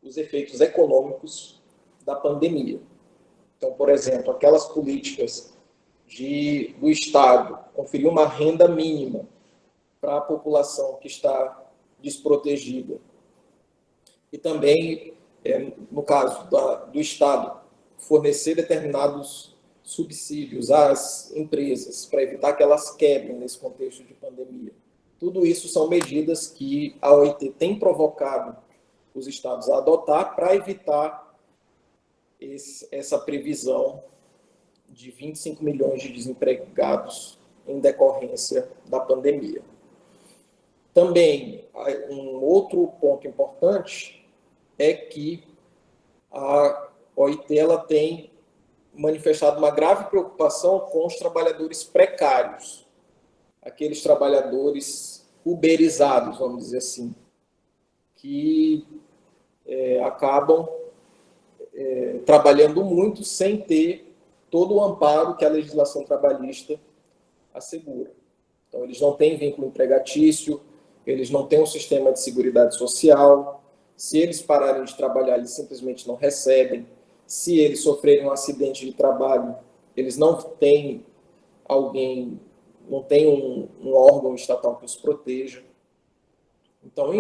S1: os efeitos econômicos da pandemia. Então, por exemplo, aquelas políticas do Estado conferir uma renda mínima para a população que está desprotegida. E também, no caso do Estado, fornecer determinados subsídios às empresas para evitar que elas quebrem nesse contexto de pandemia. Tudo isso são medidas que a OIT tem provocado os estados a adotar para evitar essa previsão de 25 milhões de desempregados em decorrência da pandemia. Também, um outro ponto importante é que a OIT ela tem manifestado uma grave preocupação com os trabalhadores precários, aqueles trabalhadores uberizados, vamos dizer assim, que acabam trabalhando muito sem ter todo o amparo que a legislação trabalhista assegura. Então, eles não têm vínculo empregatício, eles não têm um sistema de seguridade social. Se eles pararem de trabalhar, eles simplesmente não recebem. Se eles sofrerem um acidente de trabalho, eles não têm alguém, não têm um órgão estatal que os proteja. Então,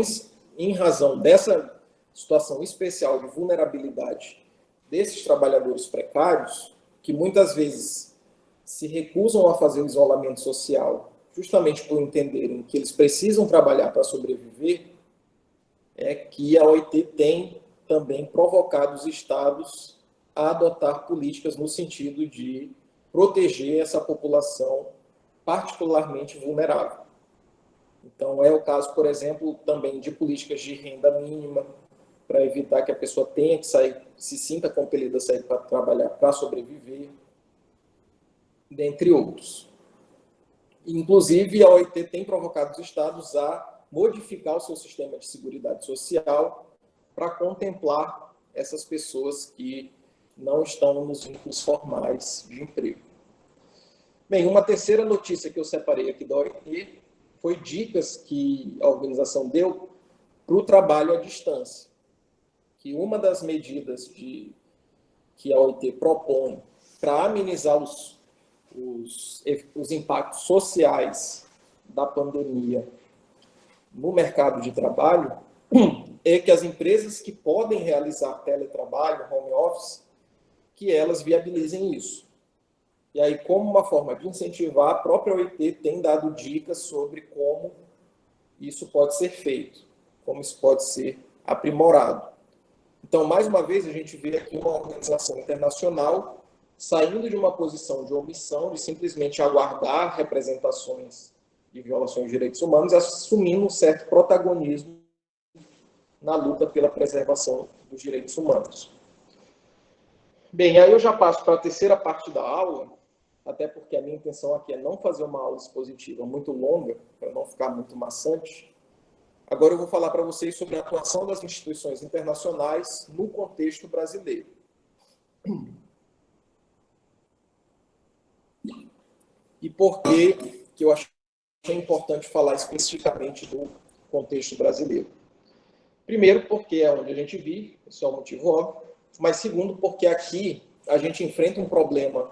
S1: em razão dessa situação especial de vulnerabilidade desses trabalhadores precários, que muitas vezes se recusam a fazer o isolamento social, justamente por entenderem que eles precisam trabalhar para sobreviver, é que a OIT tem também provocado os estados a adotar políticas no sentido de proteger essa população particularmente vulnerável. Então, é o caso, por exemplo, também de políticas de renda mínima, para evitar que a pessoa tenha que sair, se sinta compelida a sair para trabalhar para sobreviver, dentre outros. Inclusive, a OIT tem provocado os estados a modificar o seu sistema de seguridade social para contemplar essas pessoas que não estão nos vínculos formais de emprego. Bem, uma terceira notícia que eu separei aqui da OIT foi dicas que a organização deu para o trabalho à distância. Que uma das medidas que a OIT propõe para amenizar os impactos sociais da pandemia no mercado de trabalho é que as empresas que podem realizar teletrabalho, home office, que elas viabilizem isso. E aí, como uma forma de incentivar, a própria OIT tem dado dicas sobre como isso pode ser feito, como isso pode ser aprimorado. Então, mais uma vez, a gente vê aqui uma organização internacional saindo de uma posição de omissão, de simplesmente aguardar representações de violações de direitos humanos, assumindo um certo protagonismo na luta pela preservação dos direitos humanos. Bem, aí eu já passo para a terceira parte da aula, até porque a minha intenção aqui é não fazer uma aula expositiva muito longa, para não ficar muito maçante. Agora eu vou falar para vocês sobre a atuação das instituições internacionais no contexto brasileiro. E por que eu achei importante falar especificamente do contexto brasileiro. Primeiro, porque é onde a gente vive, isso é um motivo óbvio, mas segundo, porque aqui a gente enfrenta um problema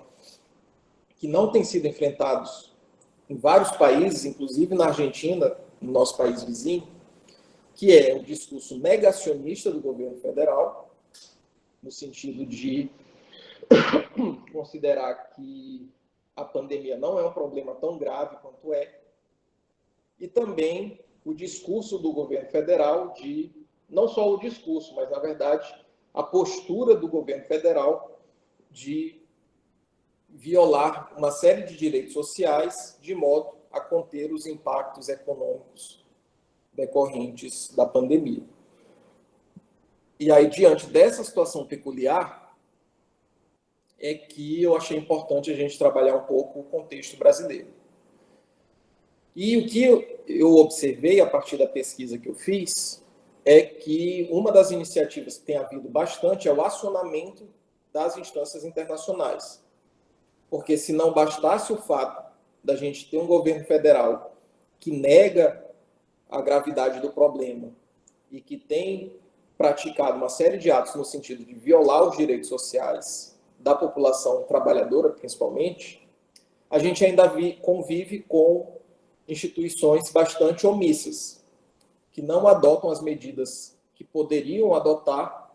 S1: que não tem sido enfrentado em vários países, inclusive na Argentina, no nosso país vizinho, que é o discurso negacionista do governo federal, no sentido de considerar que a pandemia não é um problema tão grave quanto é, e também o discurso do governo federal de, não só o discurso, mas, na verdade, a postura do governo federal de violar uma série de direitos sociais de modo a conter os impactos econômicos decorrentes da pandemia. E aí, diante dessa situação peculiar, é que eu achei importante a gente trabalhar um pouco o contexto brasileiro. E o que eu observei a partir da pesquisa que eu fiz é que uma das iniciativas que tem havido bastante é o acionamento das instâncias internacionais. Porque se não bastasse o fato da gente ter um governo federal que nega a gravidade do problema e que tem praticado uma série de atos no sentido de violar os direitos sociais da população trabalhadora, principalmente, a gente ainda convive com instituições bastante omissas, que não adotam as medidas que poderiam adotar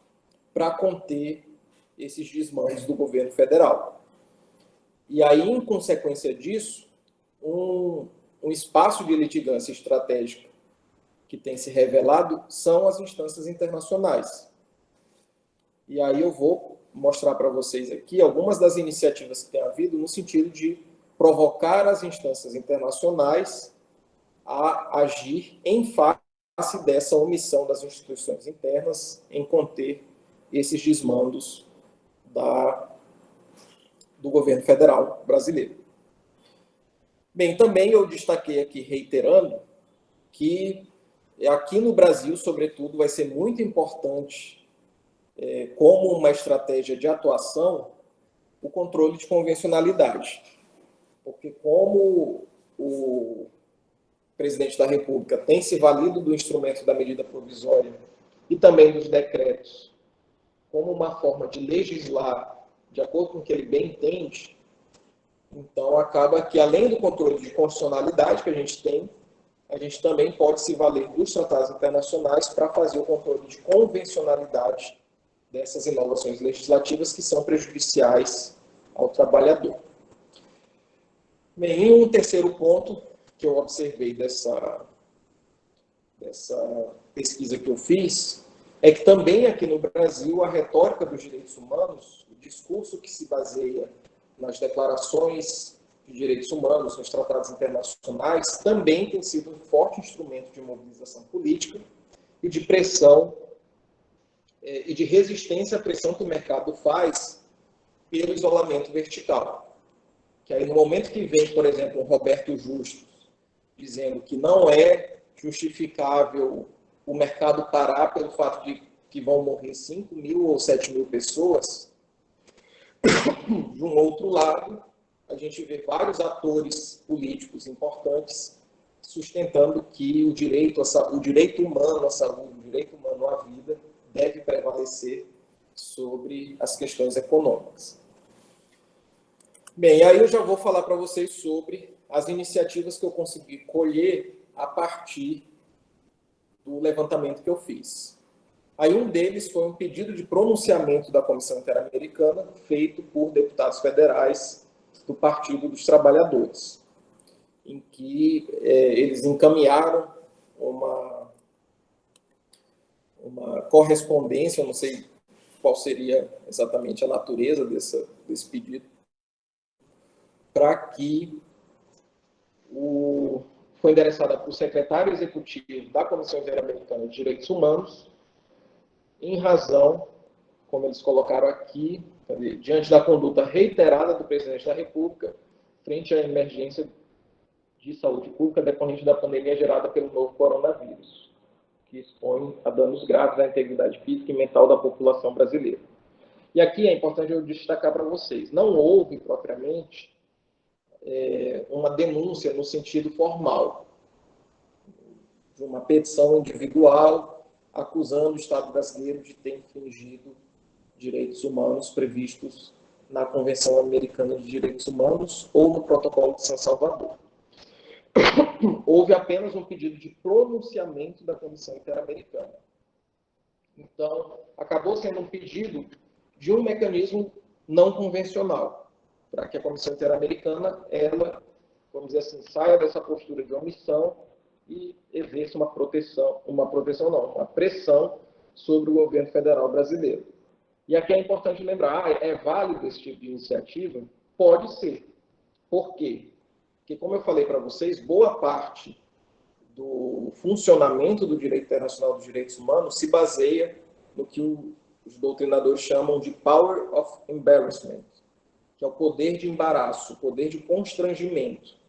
S1: para conter esses desmandos do governo federal. E aí, em consequência disso, um espaço de litigância estratégica que tem se revelado são as instâncias internacionais. E aí eu vou mostrar para vocês aqui algumas das iniciativas que tem havido no sentido de provocar as instâncias internacionais a agir em face dessa omissão das instituições internas em conter esses desmandos do governo federal brasileiro. Bem, também eu destaquei aqui, reiterando, que aqui no Brasil, sobretudo, vai ser muito importante, como uma estratégia de atuação, o controle de convencionalidade. Porque como o presidente da República tem se valido do instrumento da medida provisória e também dos decretos como uma forma de legislar de acordo com o que ele bem entende, então acaba que, além do controle de constitucionalidade que a gente também pode se valer dos tratados internacionais para fazer o controle de convencionalidade dessas inovações legislativas que são prejudiciais ao trabalhador. Bem, um terceiro ponto que eu observei dessa pesquisa que eu fiz é que também aqui no Brasil a retórica dos direitos humanos, o discurso que se baseia nas declarações de direitos humanos, nos tratados internacionais, também tem sido um forte instrumento de mobilização política e de pressão e de resistência à pressão que o mercado faz pelo isolamento vertical. Que aí, no momento que vem, por exemplo, o Roberto Justus dizendo que não é justificável o mercado parar pelo fato de que vão morrer 5 mil ou 7 mil pessoas, de um outro lado, a gente vê vários atores políticos importantes sustentando que o direito humano à saúde, o direito humano à vida, deve prevalecer sobre as questões econômicas. Bem, aí eu já vou falar para vocês sobre as iniciativas que eu consegui colher a partir do levantamento que eu fiz. Aí um deles foi um pedido de pronunciamento da Comissão Interamericana feito por deputados federais do Partido dos Trabalhadores, em que eles encaminharam uma correspondência, eu não sei qual seria exatamente a natureza desse pedido, para que foi endereçada para o secretário executivo da Comissão Interamericana de Direitos Humanos, em razão, como eles colocaram aqui, diante da conduta reiterada do presidente da República frente à emergência de saúde pública decorrente da pandemia gerada pelo novo coronavírus, que expõe a danos graves à integridade física e mental da população brasileira. E aqui é importante eu destacar para vocês, não houve propriamente uma denúncia no sentido formal, de uma petição individual acusando o Estado brasileiro de ter infringido direitos humanos previstos na Convenção Americana de Direitos Humanos ou no Protocolo de São Salvador. Houve apenas um pedido de pronunciamento da Comissão Interamericana. Então, acabou sendo um pedido de um mecanismo não convencional, para que a Comissão Interamericana, ela, vamos dizer assim, saia dessa postura de omissão e exerça uma pressão sobre o governo federal brasileiro. E aqui é importante lembrar, é válido esse tipo de iniciativa? Pode ser. Por quê? Porque, como eu falei para vocês, boa parte do funcionamento do direito internacional dos direitos humanos se baseia no que os doutrinadores chamam de power of embarrassment, que é o poder de embaraço, o poder de constrangimento.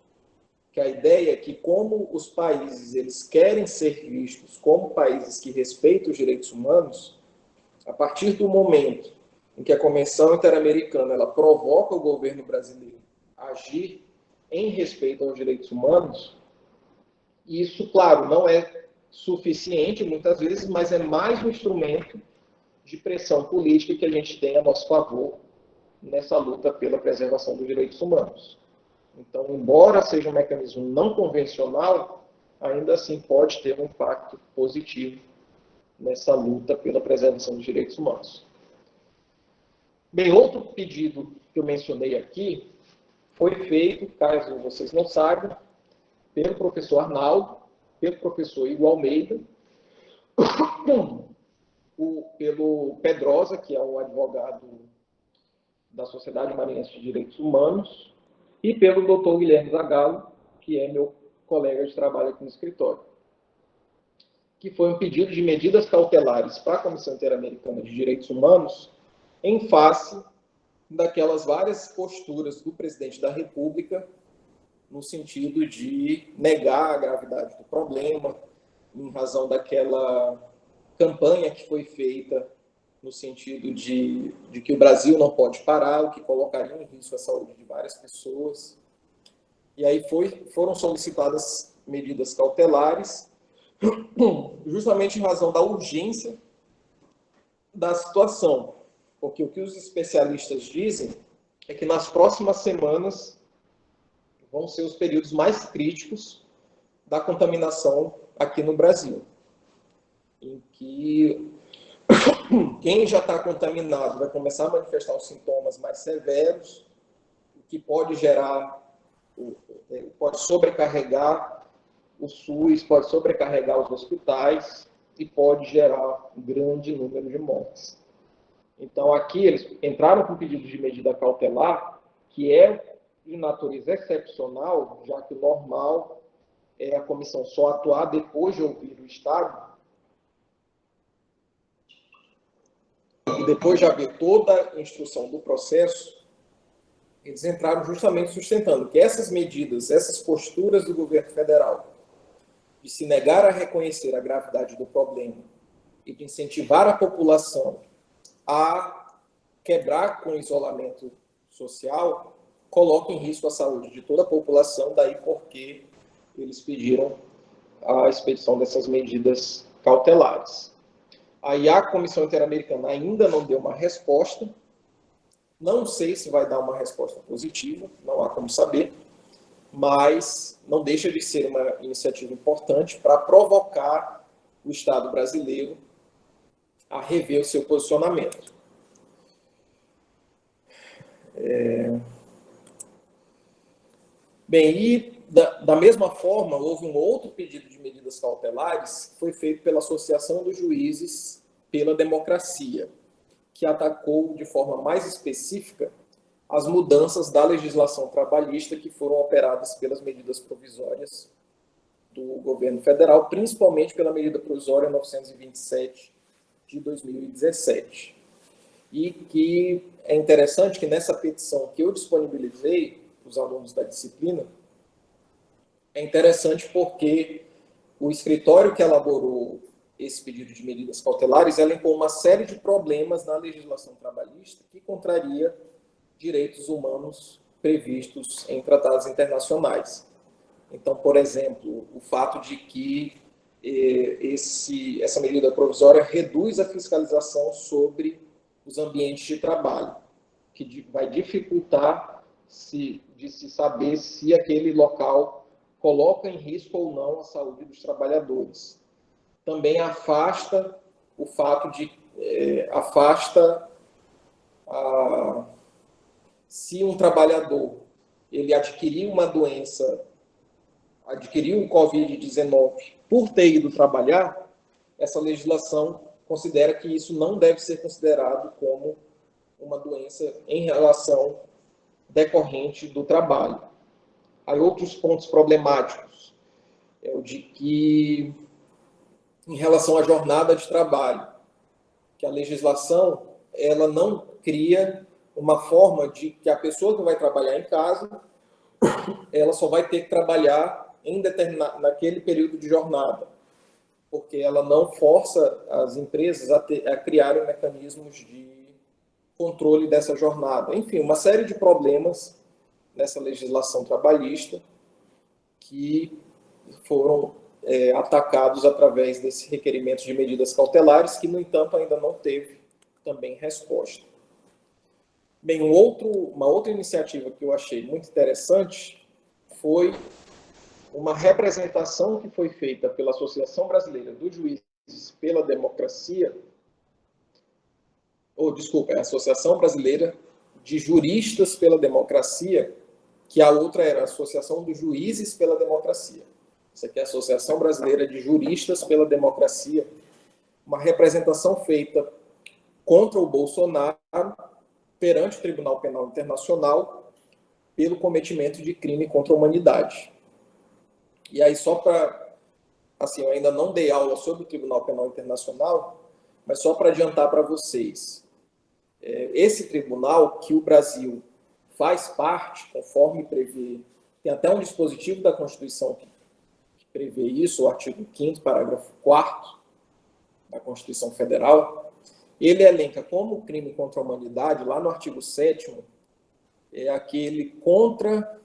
S1: Que a ideia é que, como os países eles querem ser vistos como países que respeitam os direitos humanos, a partir do momento em que a Convenção Interamericana ela provoca o governo brasileiro a agir em respeito aos direitos humanos, isso, claro, não é suficiente muitas vezes, mas é mais um instrumento de pressão política que a gente tem a nosso favor nessa luta pela preservação dos direitos humanos. Então, embora seja um mecanismo não convencional, ainda assim pode ter um impacto positivo nessa luta pela preservação dos direitos humanos. Bem, outro pedido que eu mencionei aqui foi feito, caso vocês não saibam, pelo professor Arnaldo, pelo professor Igor Almeida, pelo Pedrosa, que é um advogado da Sociedade Maranhense de Direitos Humanos, e pelo Dr. Guilherme Zagallo, que é meu colega de trabalho aqui no escritório. que foi um pedido de medidas cautelares para a Comissão Interamericana de Direitos Humanos em face daquelas várias posturas do presidente da República no sentido de negar a gravidade do problema, em razão daquela campanha que foi feita no sentido de que o Brasil não pode parar, o que colocaria em risco a saúde de várias pessoas. E aí foram solicitadas medidas cautelares, justamente em razão da urgência da situação. Porque o que os especialistas dizem é que nas próximas semanas vão ser os períodos mais críticos da contaminação aqui no Brasil, em que quem já está contaminado vai começar a manifestar os sintomas mais severos, o que pode pode sobrecarregar o SUS, pode sobrecarregar os hospitais e pode gerar um grande número de mortes. Então, aqui eles entraram com pedido de medida cautelar, que é de natureza excepcional, já que o normal é a comissão só atuar depois de ouvir o Estado, e depois de haver toda a instrução do processo, eles entraram justamente sustentando que essas medidas, essas posturas do governo federal, de se negar a reconhecer a gravidade do problema e de incentivar a população a quebrar com o isolamento social, coloca em risco a saúde de toda a população, daí porque eles pediram a expedição dessas medidas cautelares. Aí a Comissão Interamericana ainda não deu uma resposta, não sei se vai dar uma resposta positiva, não há como saber, mas não deixa de ser uma iniciativa importante para provocar o Estado brasileiro a rever o seu posicionamento. Bem, e da mesma forma, houve um outro pedido de medidas cautelares que foi feito pela Associação dos Juízes pela Democracia, que atacou de forma mais específica as mudanças da legislação trabalhista que foram operadas pelas medidas provisórias do governo federal, principalmente pela medida provisória 927 de 2017. E que é interessante que nessa petição que eu disponibilizei para os alunos da disciplina, é interessante porque o escritório que elaborou esse pedido de medidas cautelares elencou uma série de problemas na legislação trabalhista que contraria direitos humanos previstos em tratados internacionais. Então, por exemplo, o fato de que essa medida provisória reduz a fiscalização sobre os ambientes de trabalho, que vai dificultar de se saber se aquele local coloca em risco ou não a saúde dos trabalhadores. Também afasta o fato de se um trabalhador ele adquiriu uma doença, adquiriu o Covid-19 por ter ido trabalhar, essa legislação considera que isso não deve ser considerado como uma doença em relação decorrente do trabalho. Há outros pontos problemáticos, o de que, em relação à jornada de trabalho, que a legislação ela não cria uma forma de que a pessoa que vai trabalhar em casa, ela só vai ter que trabalhar naquele período de jornada, porque ela não força as empresas a criarem mecanismos de controle dessa jornada. Enfim, uma série de problemas nessa legislação trabalhista que foram atacados através desse requerimento de medidas cautelares, que, no entanto, ainda não teve também resposta. Bem, uma outra iniciativa que eu achei muito interessante foi uma representação que foi feita pela Associação Brasileira dos Juízes pela Democracia, a Associação Brasileira de Juristas pela Democracia, que a outra era a Associação dos Juízes pela Democracia. Essa aqui é a Associação Brasileira de Juristas pela Democracia, uma representação feita contra o Bolsonaro perante o Tribunal Penal Internacional pelo cometimento de crime contra a humanidade. E aí, só para assim, eu ainda não dei aula sobre o Tribunal Penal Internacional, mas só para adiantar para vocês, esse tribunal que o Brasil faz parte, conforme prevê, tem até um dispositivo da Constituição que prevê isso, o artigo 5º, parágrafo 4º da Constituição Federal, ele elenca como crime contra a humanidade, lá no artigo 7º, é aquele contra,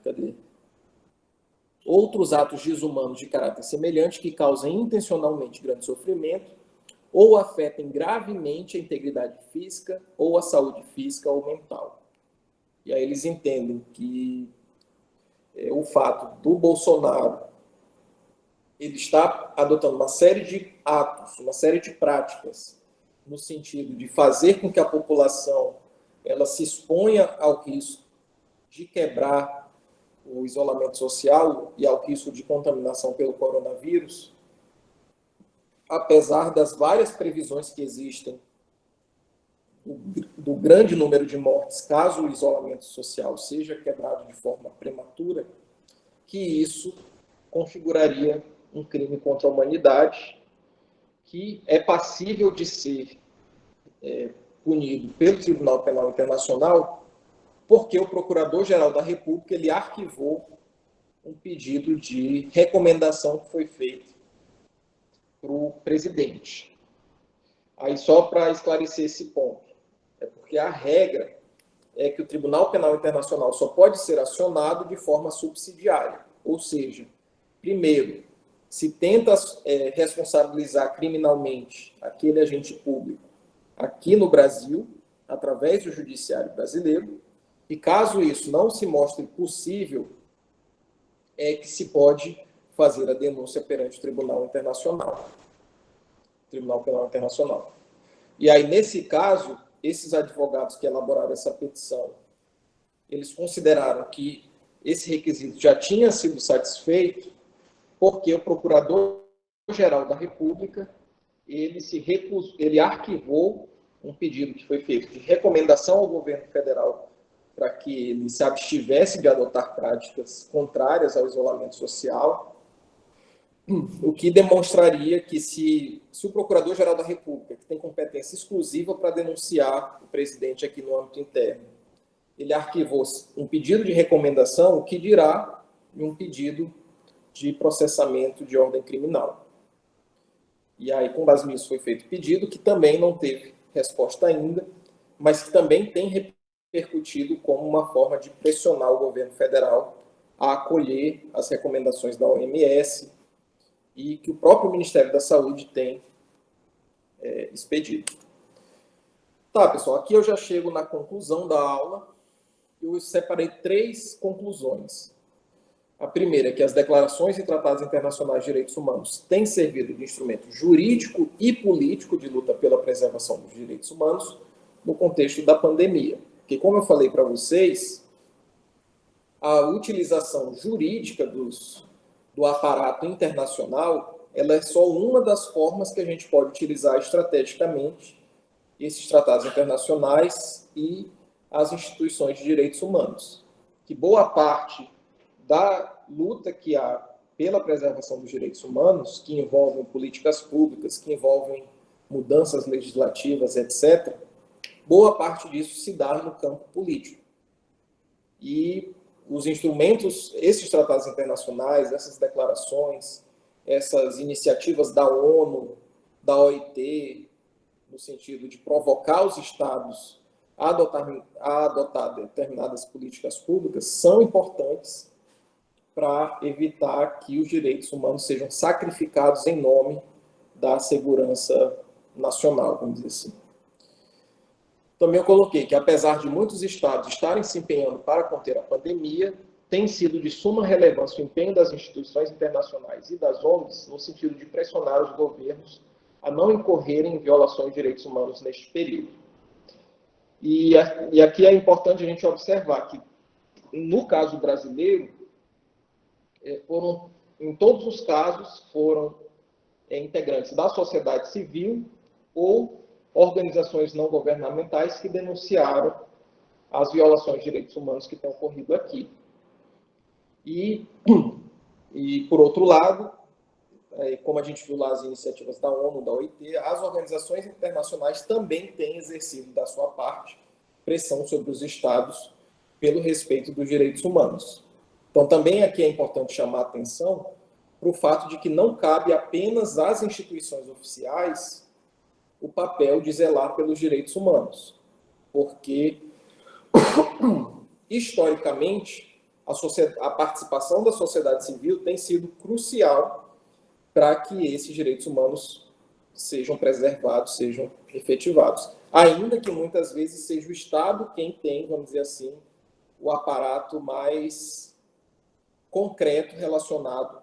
S1: outros atos desumanos de caráter semelhante que causem intencionalmente grande sofrimento ou afetem gravemente a integridade física ou a saúde física ou mental. E aí eles entendem que o fato do Bolsonaro ele está adotando uma série de atos, uma série de práticas no sentido de fazer com que a população ela se exponha ao risco de quebrar o isolamento social e ao risco de contaminação pelo coronavírus, apesar das várias previsões que existem do grande número de mortes, caso o isolamento social seja quebrado de forma prematura, que isso configuraria um crime contra a humanidade que é passível de ser punido pelo Tribunal Penal Internacional, porque o Procurador-Geral da República ele arquivou um pedido de recomendação que foi feito para o presidente. Aí, só para esclarecer esse ponto, é porque a regra é que o Tribunal Penal Internacional só pode ser acionado de forma subsidiária, ou seja, primeiro, se tenta responsabilizar criminalmente aquele agente público aqui no Brasil, através do Judiciário brasileiro, e caso isso não se mostre possível, é que se pode fazer a denúncia perante o Tribunal Internacional, Tribunal Penal Internacional. E aí, nesse caso, esses advogados que elaboraram essa petição, eles consideraram que esse requisito já tinha sido satisfeito porque o Procurador-Geral da República ele arquivou um pedido que foi feito de recomendação ao governo federal para que ele se abstivesse de adotar práticas contrárias ao isolamento social, o que demonstraria que se o Procurador-Geral da República, que tem competência exclusiva para denunciar o presidente aqui no âmbito interno, ele arquivou um pedido de recomendação, o que dirá um pedido de processamento de ordem criminal. E aí, com base nisso, foi feito o pedido, que também não teve resposta ainda, mas que também tem repercutido como uma forma de pressionar o governo federal a acolher as recomendações da OMS e que o próprio Ministério da Saúde tem expedido. Tá, pessoal, aqui eu já chego na conclusão da aula. Eu separei 3 conclusões. A primeira é que as declarações e tratados internacionais de direitos humanos têm servido de instrumento jurídico e político de luta pela preservação dos direitos humanos no contexto da pandemia. Porque, como eu falei para vocês, a utilização jurídica do aparato internacional ela é só uma das formas que a gente pode utilizar estrategicamente esses tratados internacionais e as instituições de direitos humanos. Que boa parte da luta que há pela preservação dos direitos humanos, que envolvem políticas públicas, que envolvem mudanças legislativas, etc., boa parte disso se dá no campo político. E os instrumentos, esses tratados internacionais, essas declarações, essas iniciativas da ONU, da OIT, no sentido de provocar os estados a adotar determinadas políticas públicas, são importantes para evitar que os direitos humanos sejam sacrificados em nome da segurança nacional, vamos dizer assim. Também eu coloquei que, apesar de muitos estados estarem se empenhando para conter a pandemia, tem sido de suma relevância o empenho das instituições internacionais e das ONGs no sentido de pressionar os governos a não incorrerem em violações de direitos humanos neste período. E aqui é importante a gente observar que, no caso brasileiro, em todos os casos, foram integrantes da sociedade civil ou organizações não governamentais que denunciaram as violações de direitos humanos que têm ocorrido aqui. E por outro lado, como a gente viu lá as iniciativas da ONU, da OIT, as organizações internacionais também têm exercido da sua parte pressão sobre os estados pelo respeito dos direitos humanos. Então, também aqui é importante chamar a atenção para o fato de que não cabe apenas às instituições oficiais o papel de zelar pelos direitos humanos, porque, historicamente, a participação da sociedade civil tem sido crucial para que esses direitos humanos sejam preservados, sejam efetivados. Ainda que muitas vezes seja o Estado quem tem, vamos dizer assim, o aparato mais concreto relacionado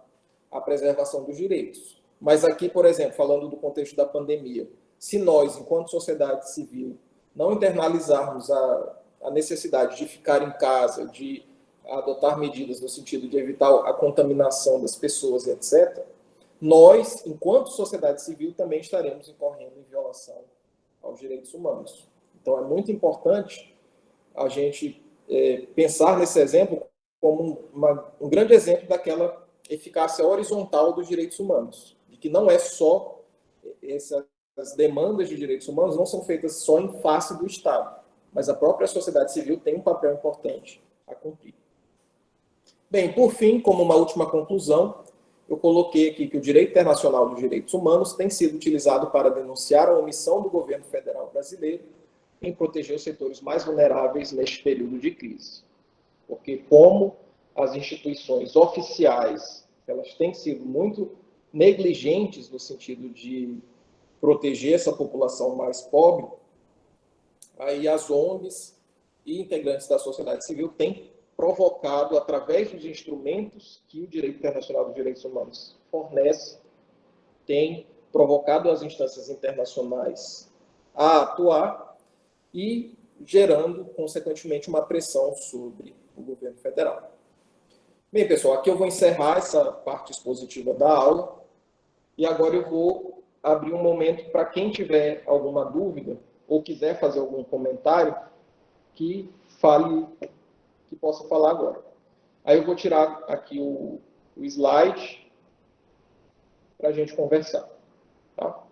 S1: à preservação dos direitos. Mas aqui, por exemplo, falando do contexto da pandemia, se nós, enquanto sociedade civil, não internalizarmos a necessidade de ficar em casa, de adotar medidas no sentido de evitar a contaminação das pessoas, etc., nós, enquanto sociedade civil, também estaremos incorrendo em violação aos direitos humanos. Então, é muito importante a gente pensar nesse exemplo como um grande exemplo daquela eficácia horizontal dos direitos humanos, de que não é só as demandas de direitos humanos não são feitas só em face do Estado, mas a própria sociedade civil tem um papel importante a cumprir. Bem, por fim, como uma última conclusão, eu coloquei aqui que o direito internacional dos direitos humanos tem sido utilizado para denunciar a omissão do governo federal brasileiro em proteger os setores mais vulneráveis neste período de crise. Porque como as instituições oficiais, elas têm sido muito negligentes no sentido de proteger essa população mais pobre, aí as ONGs e integrantes da sociedade civil têm provocado, através dos instrumentos que o direito internacional dos direitos humanos fornece, tem provocado as instâncias internacionais a atuar e gerando, consequentemente, uma pressão sobre o governo federal. Bem, pessoal, aqui eu vou encerrar essa parte expositiva da aula e agora eu vou abrir um momento para quem tiver alguma dúvida ou quiser fazer algum comentário que fale, que possa falar agora. Aí eu vou tirar aqui o slide para a gente conversar. Tá?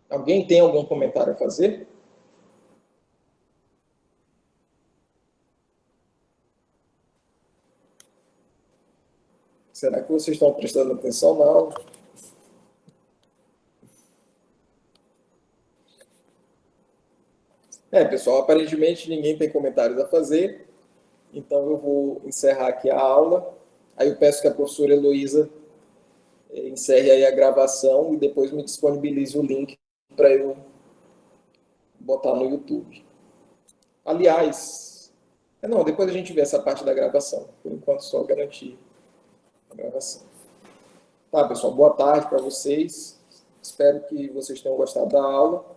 S1: Alguém tem algum comentário a fazer? Será que vocês estão prestando atenção na aula? Pessoal, aparentemente ninguém tem comentários a fazer, então eu vou encerrar aqui a aula. Aí eu peço que a professora Heloísa encerre aí a gravação e depois me disponibilize o link para eu botar no YouTube. Aliás, não, depois a gente vê essa parte da gravação. Por enquanto, só garantir a gravação. Tá, pessoal, boa tarde para vocês. Espero que vocês tenham gostado da aula.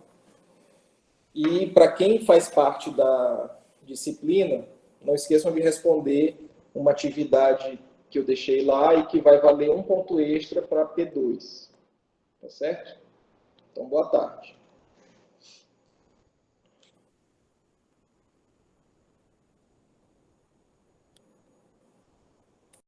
S1: E para quem faz parte da disciplina, não esqueçam de responder uma atividade que eu deixei lá e que vai valer um ponto extra para P2. Tá certo? Então, boa tarde.